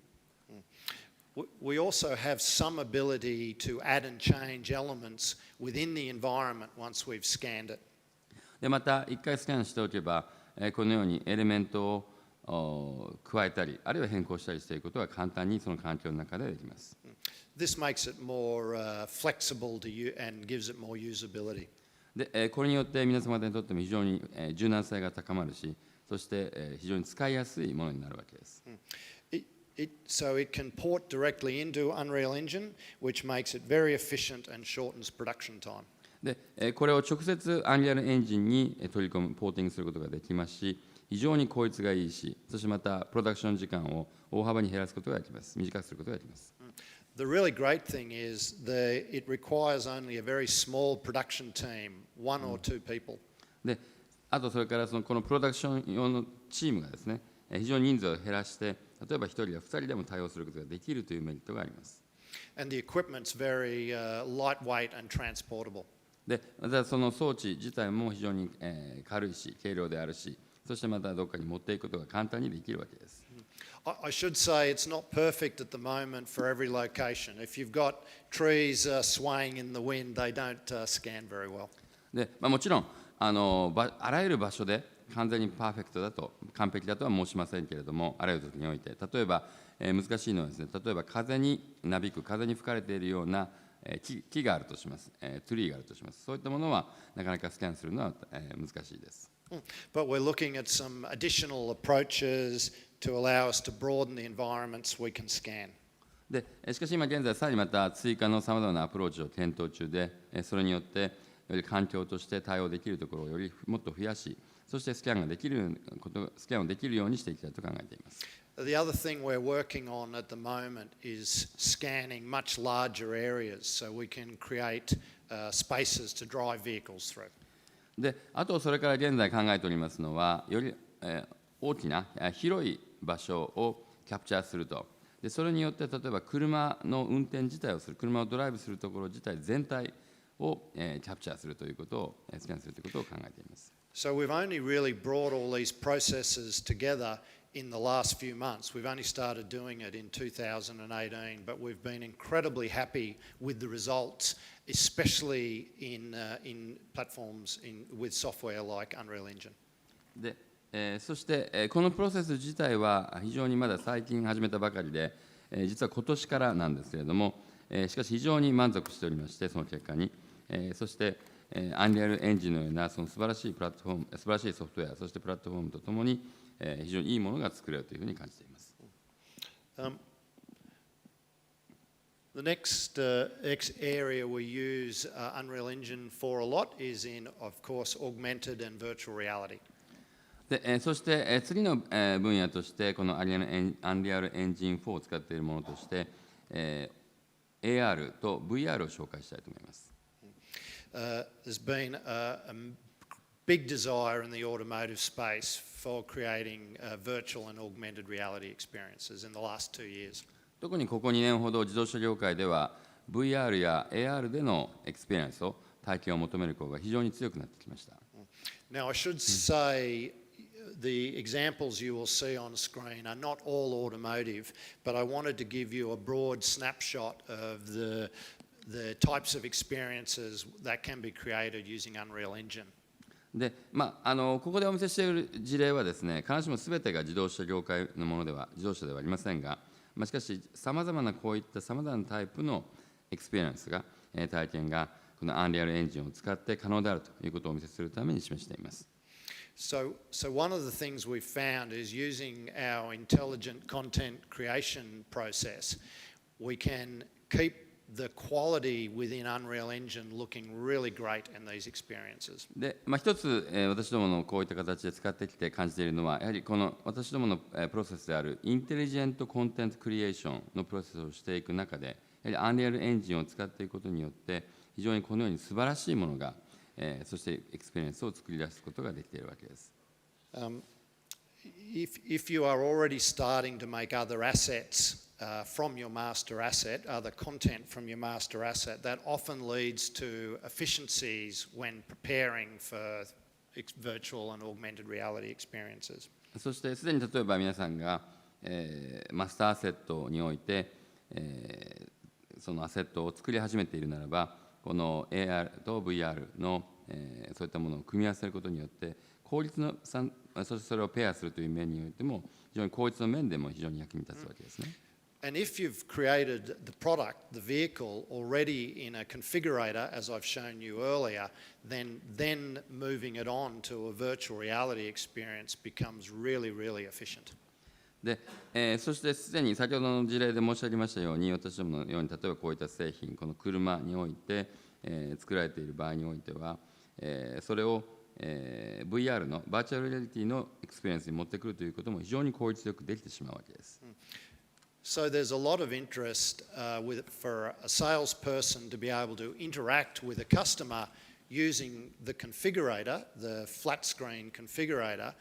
We also have some ability to add and change elements within the environment once we've scanned it. で、また一回スキャンしておけば、このようにエレメントを加えたり、あるいは変更したりしていくことが簡単にその環境の中でできます。This makes it more flexible to you and gives it more usability. で、これによって皆様にとっても非常に柔軟性が高まるし、そして非常に使いやすいものになるわけです。So it can port directly into Unreal Engine, which makes it very efficient and shortens production time. で、これを直接アンリアルエンジンに取り込む、ポーティングすることができますし、非常に効率がいいし、そしてまたプロダクション時間を大幅に減らすことができます。短くすることができます。The really great thing is it requires only a very small production team, one or two people. で、あとそれからこのプロダクション用のチームがですね、非常に人数を減らして、例えば1人や2人でも対応することができるというメリットがあります。And the equipment's very lightweight and transportable. で、またその装置自体も非常に軽いし、軽量であるし、そしてまたどこかに持っていくことが簡単にできるわけです。I should say it's not perfect at the moment for every location. If you've got trees swaying in the wind, they don't scan very well. で、もちろんあらゆる場所で完全にパーフェクトだと、完璧だとは申しませんけれども、あらゆる時において、例えば、難しいのはですね、例えば風になびく、風に吹かれているような木があるとします、トゥリーがあるとします。そういったものはなかなかスキャンするのは難しいです。But we're looking at some additional approaches to allow us to broaden the environments we can scan. で、しかし今現在、さらにまた追加のさまざまなアプローチを検討中で、それによってより環境として対応できるところをよりもっと増やし、そしてスキャンをできるようにしていきたいと考えています。The other thing we're working on at the moment is scanning much larger areas so we can create spaces to drive vehicles through. で、あとそれから現在考えておりますのは、より大きな広い場所をキャプチャーすると。で、それによって例えば車の運転自体をする、車をドライブするところ自体全体をキャプチャーするということを、スキャンするということを考えています。So we've only really brought all these processes together in the last few months. We've only started doing it in 2018, but we've been incredibly happy with the results, especially in platforms with software like Unreal Engine. でそして、このプロセス自体は非常にまだ最近始めたばかりで、実は今年からなんですけれども、しかし非常に満足しておりまして、その結果に、そして、アンリアルエンジンのようなその素晴らしいプラットフォーム、素晴らしいソフトウェア、そしてプラットフォームとともに、非常にいいものが作れるというふうに感じています。The next area we use Unreal Engine for a lot is in, of course, augmented and virtual reality. でそして、次の、分野として、このアンリアルエンジン4を使っているものとして、AR と VR を紹介したいと思います。There's been a big desire in the automotive space for creating virtual and augmented reality experiences in the last 2 years. 特にここ2年ほど自動車業界では VR や AR でのエクスペリエンスを体験を求める声が非常に強くなってきました。Now I should say the examples you will see on screen are not all automotive, but I wanted to give you a broad snapshot of the types of experiences that can be created using Unreal Engine. でここでお見せしている事例はですね、必ずしも全てが自動車業界のものでは、自動車ではありませんが、しかし、さまざまなこういったさまざまなタイプのエクスペリエンスが、体験が、このアンリアルエンジンを使って可能であるということをお見せするために示しています。So one of the things we've found is using our intelligent content creation process, we can keep the quality within Unreal Engine looking really great in these experiences. で、一つ、私どものこういった形で使ってきて感じているのは、やはりこの私どものプロセスであるインテリジェントコンテンツクリエーションのプロセスをしていく中で、やはりアンリアルエンジンを使っていくことによって、非常にこのように素晴らしいものが、そしてエクスペリエンスを作り出すことができているわけです。If you are already starting to make other assets from your master asset, other content from your master asset, that often leads to efficiencies when preparing for virtual and augmented reality experiences. そしてすでに例えば皆さんが、マスターアセットにおいて、そのアセットを作り始めているならば、この AR と VR の、そういったものを組み合わせることによって効率のそしてそれをペアするという面においても非常に効率の面でも非常に役に立つわけですね。And if you've created the product, the vehicle, already in a configurator, as I've shown you earlier, then moving it on to a virtual reality experience becomes really, really efficient. でそしてすでに先ほどの事例で申し上げましたように、私どものように例えばこういった製品、この車において、作られている場合においては、それを、VR のバーチャルリアリティのエクスペリエンスに持ってくるということも非常に効率よくできてしまうわけです。So there's a lot of interest for a salesperson to be able to interact with a customer using the configurator, the flat screen configurator.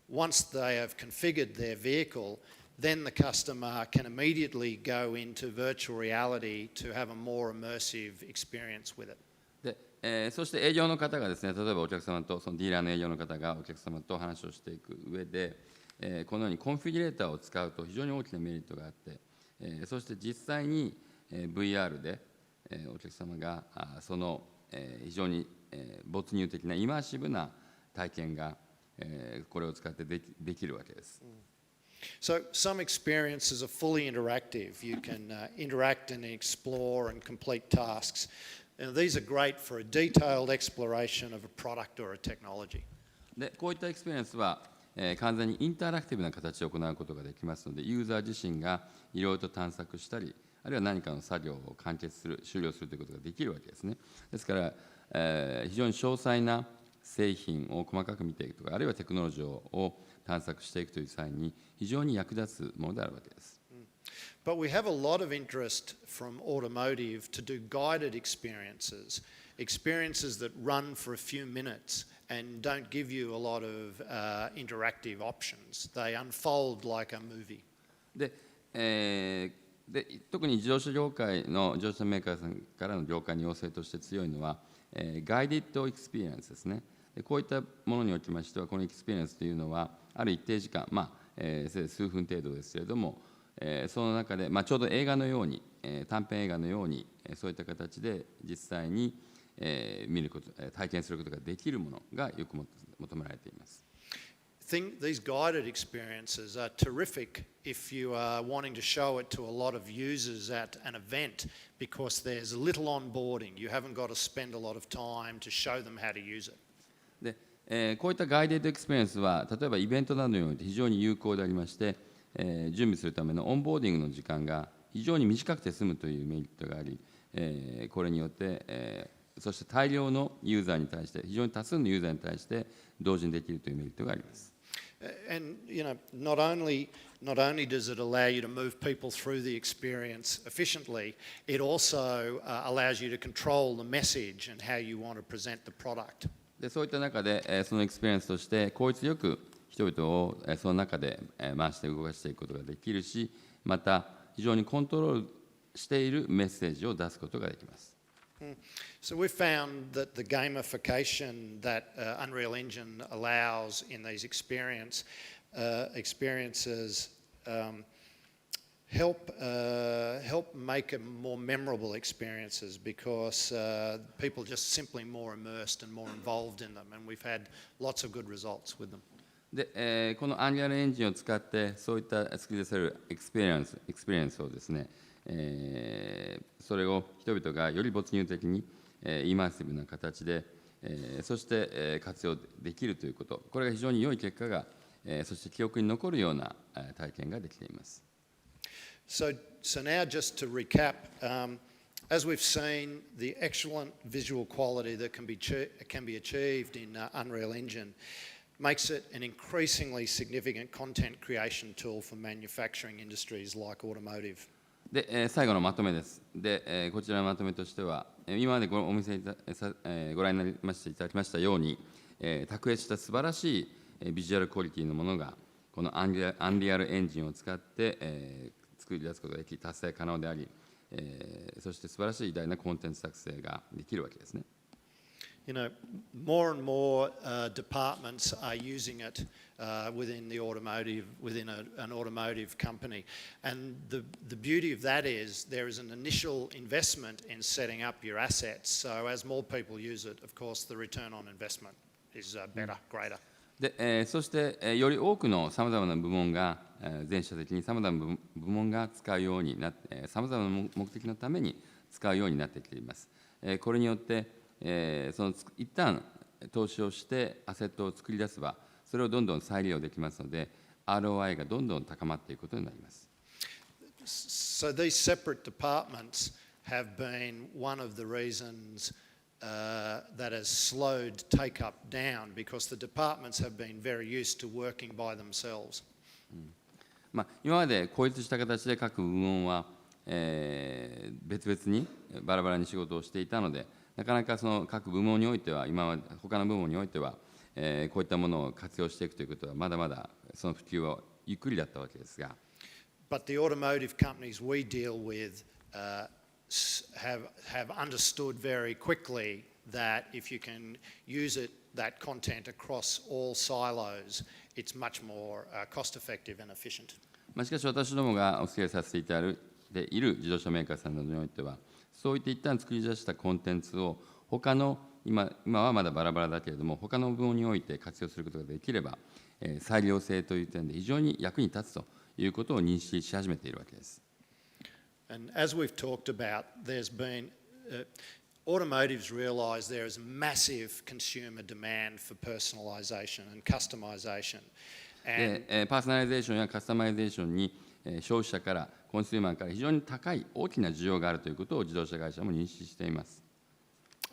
Once they have configured their vehicle, then the customer can immediately go into virtual reality to have a more immersive experience with it. でそして営業の方がですね、例えばお客様と、そのディーラーの営業の方がお客様と話をしていく上で、このようにコンフィギュレーターを使うと非常に大きなメリットがあって、そして実際に VR でお客様がその非常に没入的なイマーシブな体験がこれを使ってできるわけです。So some experiences are fully interactive. You can interact and explore and complete tasks. And these are great for a detailed exploration of a product or a technology. でこういったエクスペリエンスは完全にインタラクティブな形で行うことができますので、ユーザー自身がいろいろと探索したり、あるいは何かの作業を完結する、終了するということができるわけですね。ですから、非常に詳細な製品を細かく見ていくとか、あるいはテクノロジーを探索していくという際に非常に役立つものであるわけです。But we have a lot of interest from automotive to do guided experiences, experiences that run for a few minutes and don't give you a lot of interactive options. They unfold like a movie. で特に自動車業界の自動車メーカーさんからの業界の要請として強いのは、ガイディッドエクスペリエンスですね。こういったものにおきましては、このエクスペリエンスというのは、ある一定時間、数分程度ですけれども、その中で、ちょうど映画のように、短編映画のように、そういった形で実際に、見ること、体験することができるものがよく求められています。these guided experiences are terrific if you are wanting to show it to a lot of users at an event because there's little onboarding. You haven't got to spend a lot of time to show them how to use it. で、こういったガイデッドエクスペリエンスは、例えばイベントなどにおいて非常に有効でありまして、準備するためのオンボーディングの時間が非常に短くて済むというメリットがあり、これによって、そして大量のユーザーに対して、非常に多数のユーザーに対して同時にできるというメリットがあります。And not only does it allow you to move people through the experience efficiently, it also allows you to control the message and how you want to present the product. で、そういった中で、そのエクスペリエンスとして効率よく人々をその中で回して動かしていくことができるし、また非常にコントロールしているメッセージを出すことができます。So we found that the gamification that Unreal Engine allows in these experiences help make them more memorable experiences because people are just simply more immersed and more involved in them, and we've had lots of good results with them. で、この Unreal Engine を使ってそういった作り出せるエクスペリエンスをですね、それを人々がより没入的に、イマーシブな形で、そして、活用できるということ、これが非常に良い結果が、そして記憶に残るような、体験ができています。So now just to recap, as we've seen, the excellent visual quality that can be achieved in Unreal Engine makes it an increasingly significant content creation tool for manufacturing industries like automotive. で、最後のまとめです。で、こちらのまとめとしては、今までご覧になりましていただきましたように、卓越した素晴らしいビジュアルクオリティのものが、このアンリアルエンジンを使って、作り出すことができ、達成可能であり、そして素晴らしい偉大なコンテンツ作成ができるわけですね。More and more departments are using it within an automotive company. And the beauty of that is there is an initial investment in setting up your assets. So as more people use it, of course, the return on investment is better, greater. で、そして、より多くのさまざまな部門が、全社的にさまざまな部門が使うようになって、さまざまな目的のために使うようになってきています。これによって、一旦投資をしてアセットを作り出せば、それをどんどん再利用できますので、ROI がどんどん高まっていくことになります。So these separate departments have been one of the reasons that has slowed take-up down because the departments have been very used to working by themselves. 今まで孤立した形で各部門は、別々にバラバラに仕事をしていたので、なかなかその各部門においては、他の部門においては、こういったものを活用していくということは、まだまだその普及はゆっくりだったわけですが。But the automotive companies we deal with have understood very quickly that if you can use that content across all silos, it's much more cost-effective and efficient. しかし私どもがお付き合いさせていただいている自動車メーカーさんなどにおいては、そういった一旦作り出したコンテンツを他の今はまだバラバラだけれども、他の部門において活用することができれば、再利用性という点で非常に役に立つということを認識し始めているわけです。And as we've talked about, there's been automotives realise there is massive consumer demand for personalisation and customisation. で、パーソナリゼーションやカスタマイゼーションに消費者からコンシューマーから非常に高い大きな需要があるということを自動車会社も認識しています。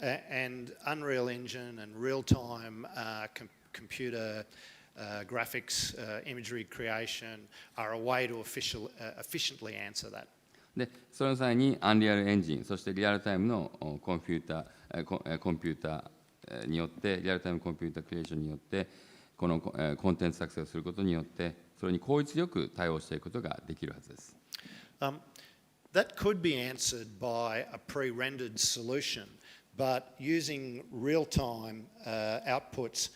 And Unreal Engine and real-time computer graphics, imagery creation are a way to efficiently answer that. で、その際にアンリアルエンジン、そしてリアルタイムのコンピューターによって、リアルタイムコンピュータクリエーションによって、このコンテンツ作成をすることによって、それに効率よく対応していくことができるはずです。That could be answered by a pre-rendered solution, but using real-time outputs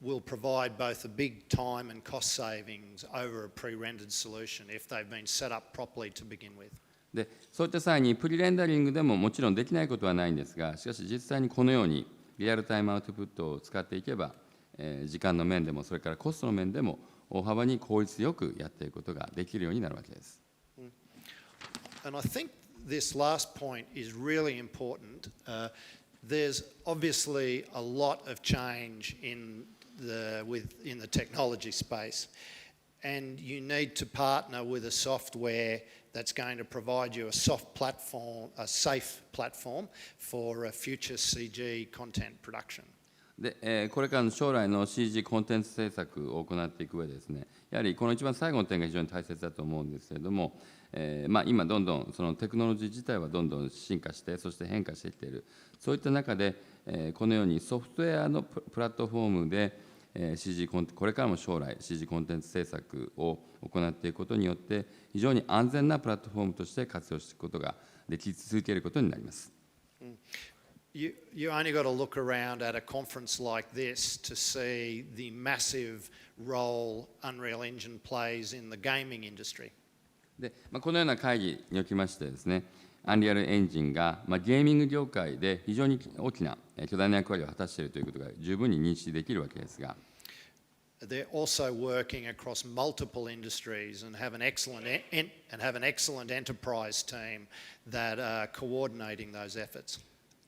will provide both a big time and cost savings over a pre-rendered solution if they've been set up properly to begin with. で、そういった際にプリレンダリングでももちろんできないことはないんですが、しかし実際にこのようにリアルタイムアウトプットを使っていけば、時間の面でもそれからコストの面でも大幅に効率よくやっていくことができるようになるわけです。And I think this last point is really important. There's obviously a lot of change in the technology space, and you need to partner with a software that's going to provide you a safe platform for future CG content production. で、これからの将来の CG コンテンツ制作を行っていく上でですね、やはりこの一番最後の点が非常に大切だと思うんですけれども、今どんどんそのテクノロジー自体はどんどん進化してそして変化してきている。そういった中で、このようにソフトウェアのプラットフォームで、これからも将来 CG コンテンツ制作を行っていくことによって非常に安全なプラットフォームとして活用していくことができ続けることになります。You only got to look around at a conference like this to see the massive role Unreal Engine plays in the gaming industry. で、このような会議におきましてですね、アンリアルエンジンが、ゲーミング業界で非常に大きな巨大な役割を果たしているということが十分に認識できるわけですが、They're also working across multiple industries and have an excellent enterprise team that are coordinating those efforts.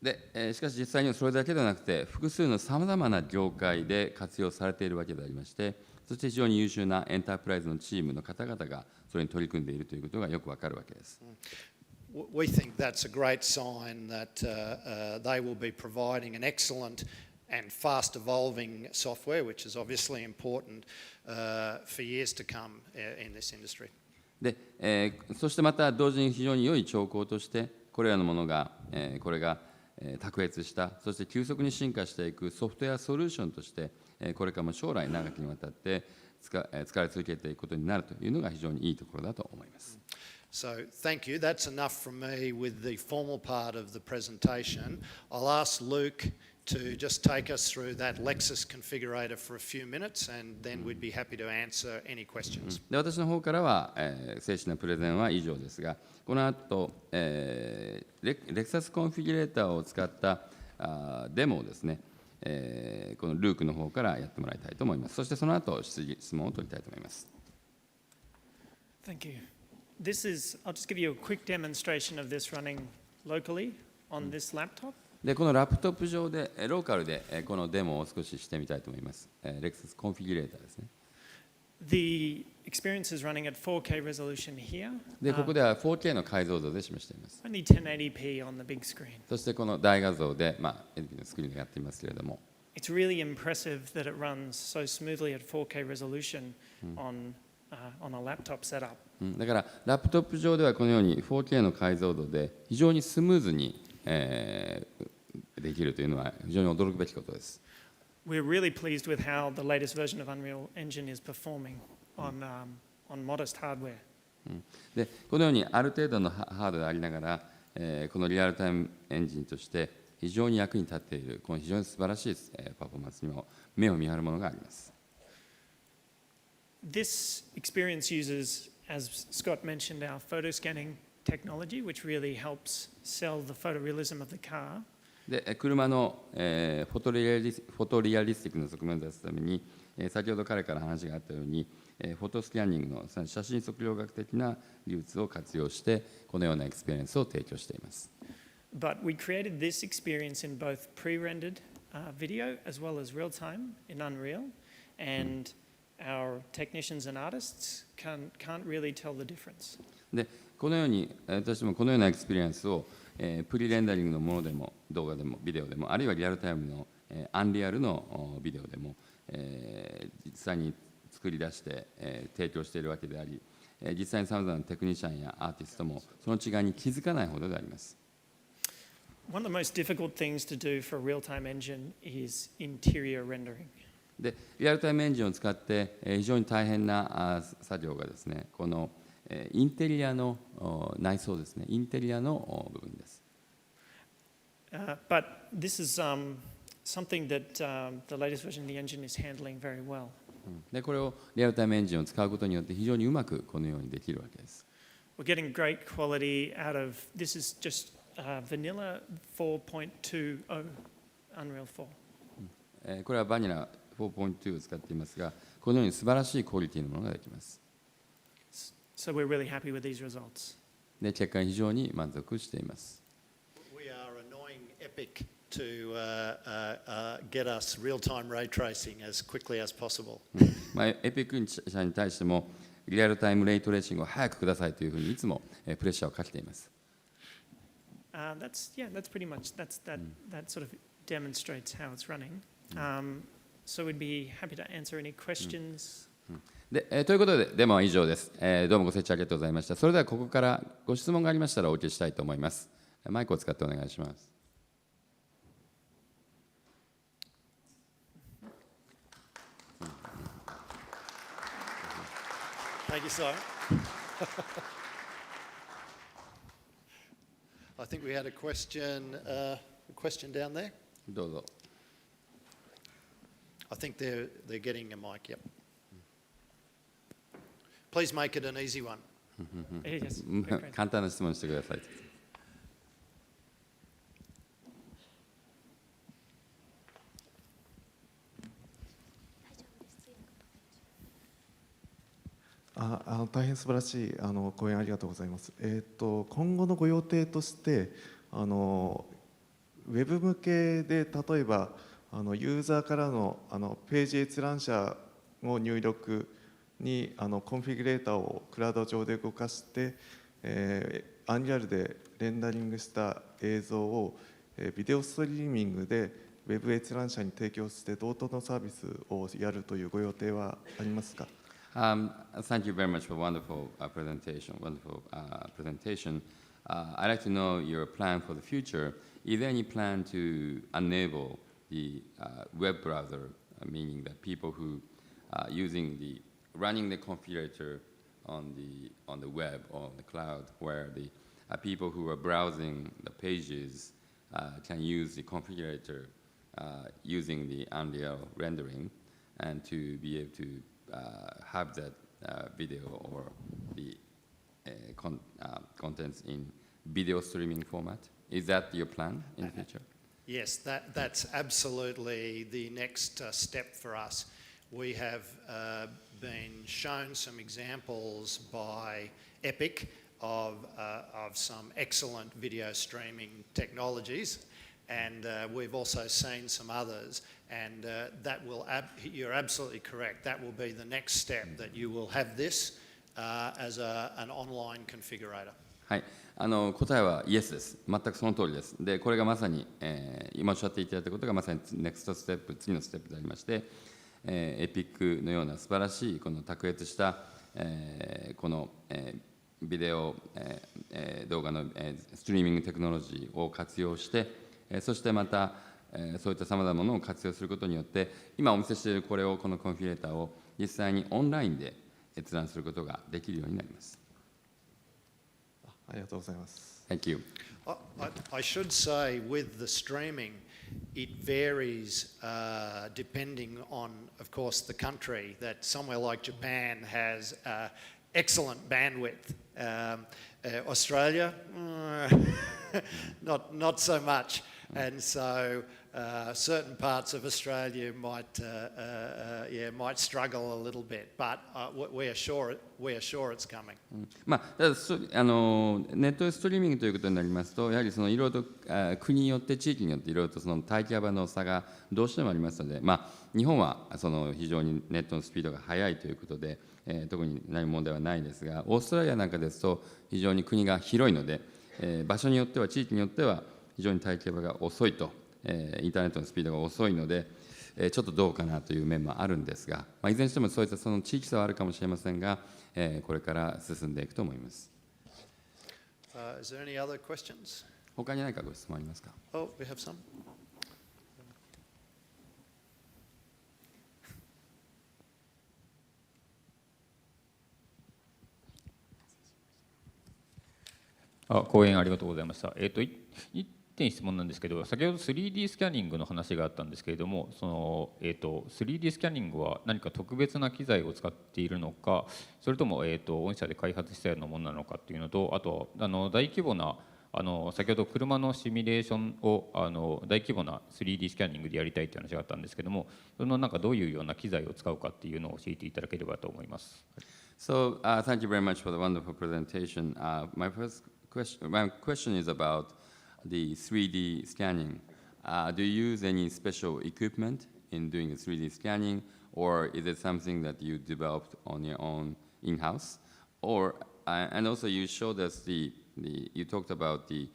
で、しかし実際にはそれだけではなくて複数のさまざまな業界で活用されているわけでありまして、そして非常に優秀なエンタープライズのチームの方々がそれに取り組んでいるということがよくわかるわけです。We think that's a great sign that they will be providing an excellent and fast evolving software, which is obviously important for years to come in this industry. で、そしてまた同時に非常に良い兆候としてこれらのものが、これが卓越したそして急速に進化していくソフトウェアソリューションとしてこれからも将来長きにわたって使われ続けていくことになるというのが非常にいいところだと思います。So thank you. That's enough from me with the formal part of the presentation. I'll ask Luke to just take us through that Lexis configurator for a few minutes, and then we'd be happy to answer any questions. で、私の方からは、正式なプレゼンは以上ですが、この後、レクサスコンフィギュレーターを使ったデモをですね、このルークの方からやってもらいたいと思います。そしてその後質問を取りたいと思います。Thank you. I'll just give you a quick demonstration of this running locally on this laptop. で、このラップトップ上でローカルでこのデモを少ししてみたいと思います。レクサスコンフィギュレーターですね。The experience is running at 4K resolution here. で、ここでは 4K の解像度で示しています。Only 1080p on the big screen. そしてこの大画像で、LED のスクリーンでやっていますけれども、It's really impressive that it runs so smoothly at 4K resolution on a laptop setup. だからラップトップ上ではこのように 4K の解像度で非常にスムーズに、できるというのは非常に驚くべきことです。We're really pleased with how the latest version of Unreal Engine is performing on modest hardware. で、このようにある程度のハードでありながら、このリアルタイムエンジンとして非常に役に立っているこの非常に素晴らしいパフォーマンスにも目を見張るものがあります。This experience uses, as Scott mentioned, our photo scanning technology, which really helps sell the photorealism of the car. で、車の、フォトリアリスティックな側面を出すために、先ほど彼から話があったように、フォトスキャニングの写真測量学的な技術を活用してこのようなエクスペリエンスを提供しています。But we created this experience in both pre-rendered video as well as real time in Unreal, and our technicians and artists can't really tell the difference. で、このように私どもこのようなエクスペリエンスをプリレンダリングのものでも動画でもビデオでもあるいはリアルタイムのアンリアルのビデオでも実際に作り出して提供しているわけであり、実際にさまざまなテクニシャンやアーティストもその違いに気づかないほどであります。One of the most difficult things to do for a real-time engine is interior rendering. で、リアルタイムエンジンを使って非常に大変な作業がですね、このインテリアの内装ですね、インテリアの部分です。But this is something that the latest version of the engine is handling very well. で、これをリアルタイムエンジンを使うことによって非常にうまくこのようにできるわけです。We're getting great quality out of this is just vanilla 4.20 Unreal 4. これはバニラ4.2 を使っていますが、このように素晴らしいクオリティのものができます。So we're really happy with these results. で、結果に非常に満足しています。We are annoying Epic to get us real-time ray tracing as quickly as possible. エピック社に対しても、リアルタイムレイトレーシングを早くくださいというふうにいつもプレッシャーをかけています。That's pretty much that sort of demonstrates how it's running. So we'd be happy to answer any questions. でということで、デモは以上です。どうもご清聴ありがとうございました。それではここからご質問がありましたらお受けしたいと思います。マイクを使ってお願いします。Thank you, sir. I think we had a question down there. どうぞ。I think they're getting a mic. Yep. Please make it an easy one. Yes. 簡単な質問してください。大変素晴らしい講演ありがとうございます。今後のご予定としてウェブ向けで例えばユーザーからのページ閲覧者を入力にコンフィギュレーターをクラウド上で動かして、アンリアルでレンダリングした映像をビデオストリーミングでウェブ閲覧者に提供して同等のサービスをやるというご予定はありますか？Thank you very much for wonderful presentation. I'd like to know your plan for the future. Is there any plan to enable the web browser, meaning that people who are running the configurator on the web or the cloud, where the people who are browsing the pages can use the configurator using the Unreal rendering, and to be able to have that video or the contents in video streaming format. Is that your plan in the future? Yes, that's absolutely the next step for us. We have been shown some examples by Epic of some excellent video streaming technologies, and we've also seen some others, and that will, you're absolutely correct, that will be the next step, that you will have this as an online configurator. はい、答えはイエスです。全くその通りです。で、これがまさに、今おっしゃっていただいたことがまさにネクストステップ、次のステップでありまして、エピックのような素晴らしいこの卓越した、この、ビデオ、動画の、ストリーミングテクノロジーを活用して、そしてまた、そういったさまざまなものを活用することによって、今お見せしているこのコンフィギュレーターを実際にオンラインで閲覧することができるようになります。ありがとうございます。Thank you. I should say, with the streaming, it varies depending on, of course, the country. That somewhere like Japan has excellent bandwidth. Australia, not so much. And so certain parts of Australia might struggle a little bit, but we are sure it's coming. まあ、ネットストリーミングということになりますと、やはりそのいろいろと国によって地域によっていろいろとその帯域幅の差がどうしてもありますので、まあ、日本はその非常にネットのスピードが速いということで、特に何も問題はないですが、オーストラリアなんかですと非常に国が広いので、場所によっては地域によっては非常に帯域幅が遅いと、インターネットのスピードが遅いので、ちょっとどうかなという面もあるんですが、まあ、いずれにしてもそういったその地域差はあるかもしれませんが、これから進んでいくと思います。Is there any other questions? 他に何かご質問ありますか？ Oh, we have some. 講演ありがとうございました。1点質問なんですけど、先ほど 3D スキャニングの話があったんですけれども、3D スキャニングは何か特別な機材を使っているのか、それとも、御社で開発したようなものなのかというのと、あと大規模な先ほど車のシミュレーションを大規模な 3D スキャニングでやりたいという話があったんですけども、そのなんかどういうような機材を使うかっていうのを教えていただければと思います。So, thank you very much for the wonderful presentation. My question is about the 3D scanning. Do you use any special equipment in doing the 3D scanning, or is it something that you developed on your own in-house? And also you showed us you talked about the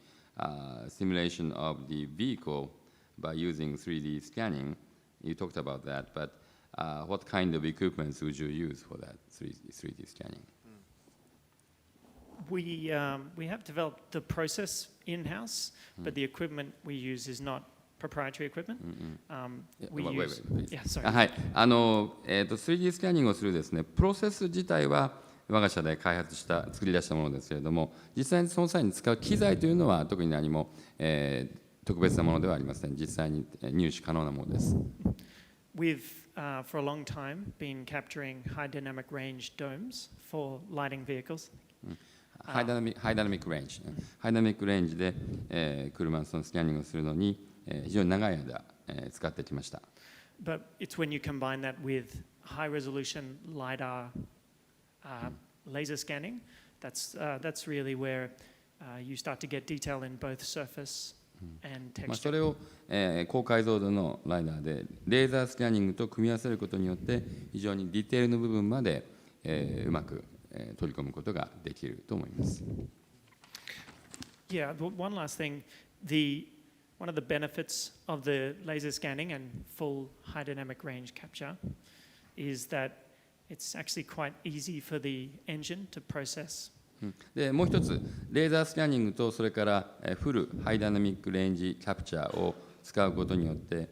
simulation of the vehicle by using 3D scanning. You talked about that, but what kind of equipment would you use for that 3D scanning? We have developed the process in-house, but the equipment we use is not proprietary equipment. We use. Yeah, sorry. はい、3D スキャニングをするですね、プロセス自体は我が社で作り出したものですけれども、実際にその際に使う機材というのは特に何も、特別なものではありません。実際に入手可能なものです。We've for a long time been capturing high dynamic range domes for lighting vehicles. ハイダナミックレンジ、ハイダナミックレンジで、車のそのスキャニングをするのに、非常に長い間、使ってきました。But it's when you combine that with high resolution LiDAR laser scanning, that's really where you start to get detail in both surface and texture. それを、高解像度のライダーでレーザースキャニングと組み合わせることによって非常にディテールの部分まで、うまく取り込むことができると思います。Yeah, one last thing. One of the benefits of the laser scanning and full high dynamic range capture is that it's actually quite easy for the engine to process. でもう一つ、レーザースキャニングとそれからフルハイダイナミックレンジキャプチャーを使うことによって、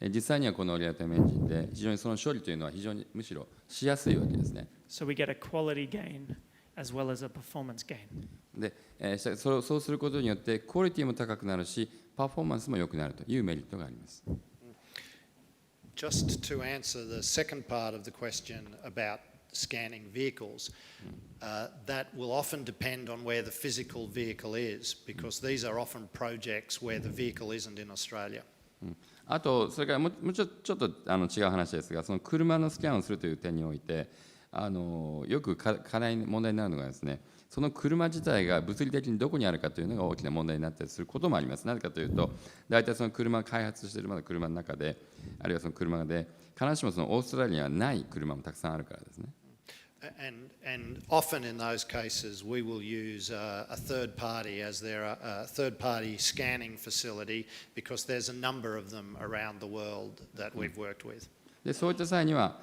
実際にはこのリアルタイムエンジンで非常にその処理というのは非常にむしろしやすいわけですね。So we get a quality gain as well as a performance gain. で、そうすることによってクオリティも高くなるし、パフォーマンスも良くなるというメリットがあります。Just to answer the second part of the question about scanning vehicles, that will often depend on where the physical vehicle is, because these are often projects where the vehicle isn't in Australia. あと、それからもうちょっと違う話ですが、その車のスキャンをするという点において、よく問題になるのがですね、その車自体が物理的にどこにあるかというのが大きな問題になったりすることもあります。なぜかというと、大体その車を開発しているまだ車の中で、あるいはその車で、必ずしもそのオーストラリアにはない車もたくさんあるからですね。And often in those cases, we will use a third party as their third party scanning facility, because there's a number of them around the world that we've worked with. でそういった際には、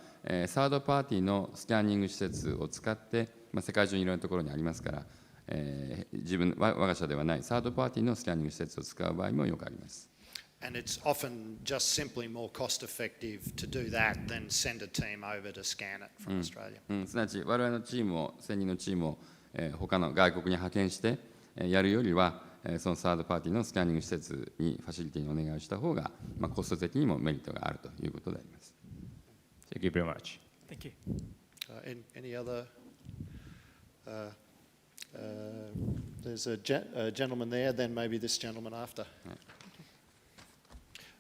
サードパーティーのスキャニング施設を使って、世界中にいろんなところにありますから、我が社ではないサードパーティーのスキャニング施設を使う場合もよくあります。And it's often just simply more cost effective to do that than send a team over to scan it from Australia. すなわち我々のチームを、専任のチームを、他の外国に派遣して、やるよりは、そのサードパーティーのスキャニング施設にファシリティにお願いをした方が、コスト的にもメリットがあるということであります。Thank you very much. Thank you. Any other? There's a gentleman there, then maybe this gentleman after.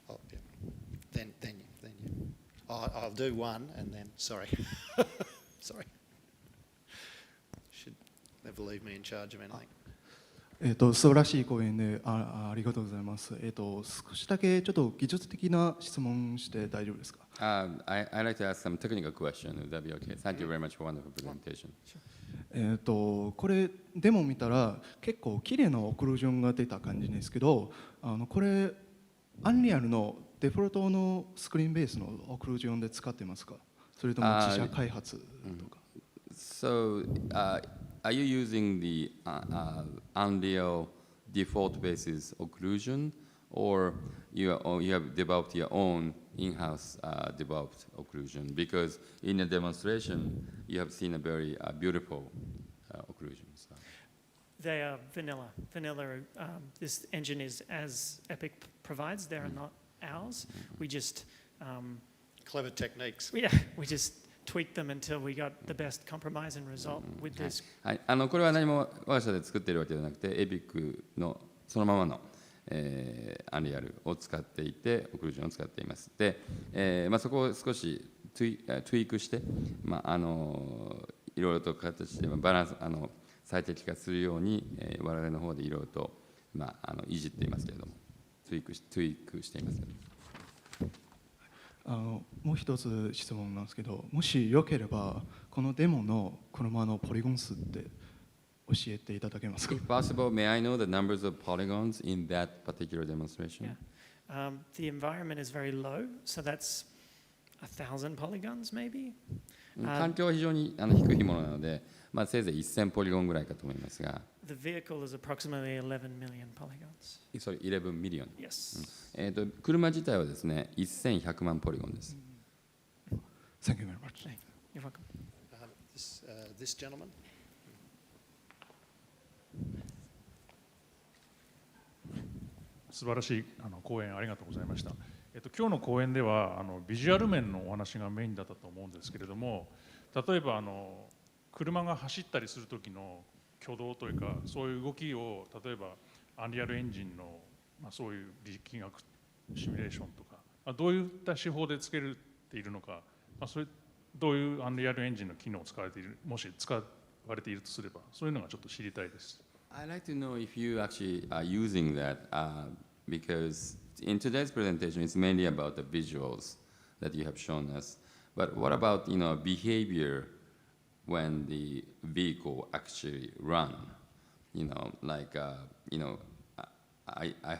Oh, yeah. Then you. I'll do one and then, sorry. Sorry. Should never leave me in charge of anything. 素晴らしい講演でありがとうございます。少しだけちょっと技術的な質問して大丈夫ですか？ I'd like to ask some technical question. Would that be okay? Thank you very much for wonderful presentation. これデモ見たら結構綺麗なオクルージョンが出た感じですけど、これアンリアルのデフォルトのスクリーンベースのオクルージョンで使ってますか？それとも自社開発とか？ So, are you using the Unreal default basis occlusion, or you have developed your own in-house developed occlusion? Because in the demonstration, you have seen a very beautiful occlusion. So. They are vanilla. This engine is as Epic provides. They are not ours. We just Clever techniques. we just tweaked them until we got the best compromise and result with this. はい、これは何も我が社で作っているわけではなくて、エピックのそのままの、アンリアルを使っていて、オクルージョンを使っています。で、そこを少しトゥイークして、いろいろと形でバランス最適化するように、我々の方でいろいろと、いじっていますけれども、トゥイークしています。もう一つ質問なんですけど、もしよければこのデモの車のポリゴン数って教えていただけますか？ If possible, may I know the numbers of polygons in that particular demonstration? Yeah. The environment is very low, so that's 1,000 polygons maybe. 環境は非常に低いものなので、せいぜい1000ポリゴンぐらいかと思いますが、The vehicle is approximately 11 million polygons. sorry, 11 million。Yes. 車自体はですね、1100万ポリゴンです。Thank you very much. You're welcome. This gentleman. 素晴らしい講演ありがとうございました。今日の講演ではビジュアル面のお話がメインだったと思うんですけれども、例えば車が走ったりする時の挙動というか、そういう動きを例えばアンリアルエンジンの、そういう力学シミュレーションとか、どういった手法でつけているのか、それどういうアンリアルエンジンの機能を使われている、もし使われているとすれば、そういうのがちょっと知りたいです。I'd like to know if you actually are using that because in today's presentation it's mainly about the visuals that you have shown us. But what about behavior when the vehicle actually run?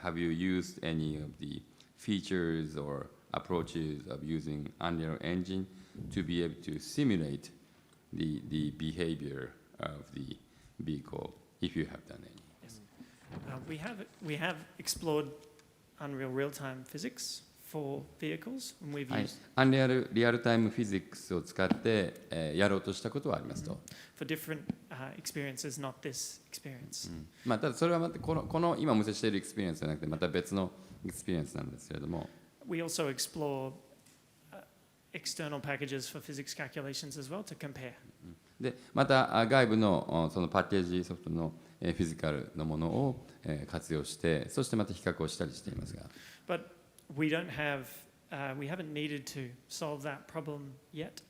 Have you used any of the features or approaches of using Unreal Engine to be able to simulate the behavior of the vehicle, if you have done any? Yes. We have explored Unreal real-time physics for vehicles, and we've はい used アンリアルリアルタイムフィジックスを使って、やろうとしたことはありますと。for different experiences, not this experience. ただそれはまたこの今お見せしているエクスペリエンスじゃなくてまた別のエクスペリエンスなんですけれども、We also explore external packages for physics calculations as well to compare. でまた外部のそのパッケージソフトのフィジカルのものを活用して、そしてまた比較をしたりしていますが。But we haven't needed to solve that problem yet.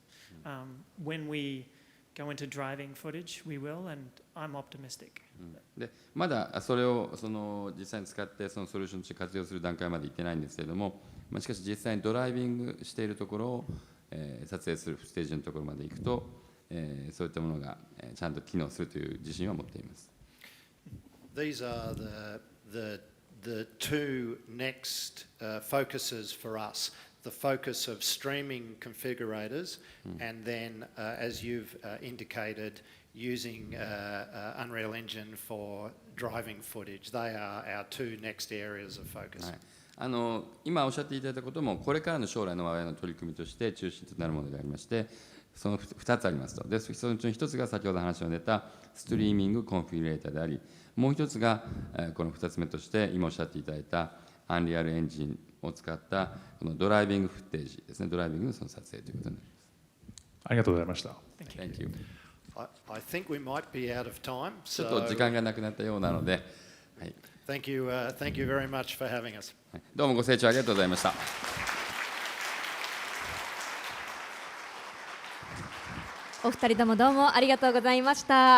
When we go into driving footage, we will, and I'm optimistic. でまだそれを実際に使ってそのソリューションとして活用する段階まで行ってないんですけれども、しかし実際にドライビングしているところを、撮影するステージのところまで行くと、そういったものがちゃんと機能するという自信は持っています。These are the two next focuses for us. The focus of streaming configurators, and then, as you've indicated, using Unreal Engine for driving footage. They are our two next areas of focus. 今おっしゃっていただいたこともこれからの将来の我々の取り組みとして中心となるものでありまして、その2つありますと。でそのうちの1つが先ほど話の出たストリーミングコンフィギュレーターであり、もう1つがこの2つ目として今おっしゃっていただいたアンリアルエンジンを使ったこのドライビングフッテージですね、ドライビングのその撮影ということになります。ありがとうございました。Thank you. I think we might be out of time. ちょっと時間がなくなったようなので、はい、Thank you very much for having us. どうもご清聴ありがとうございました。お二人ともどうもありがとうございました。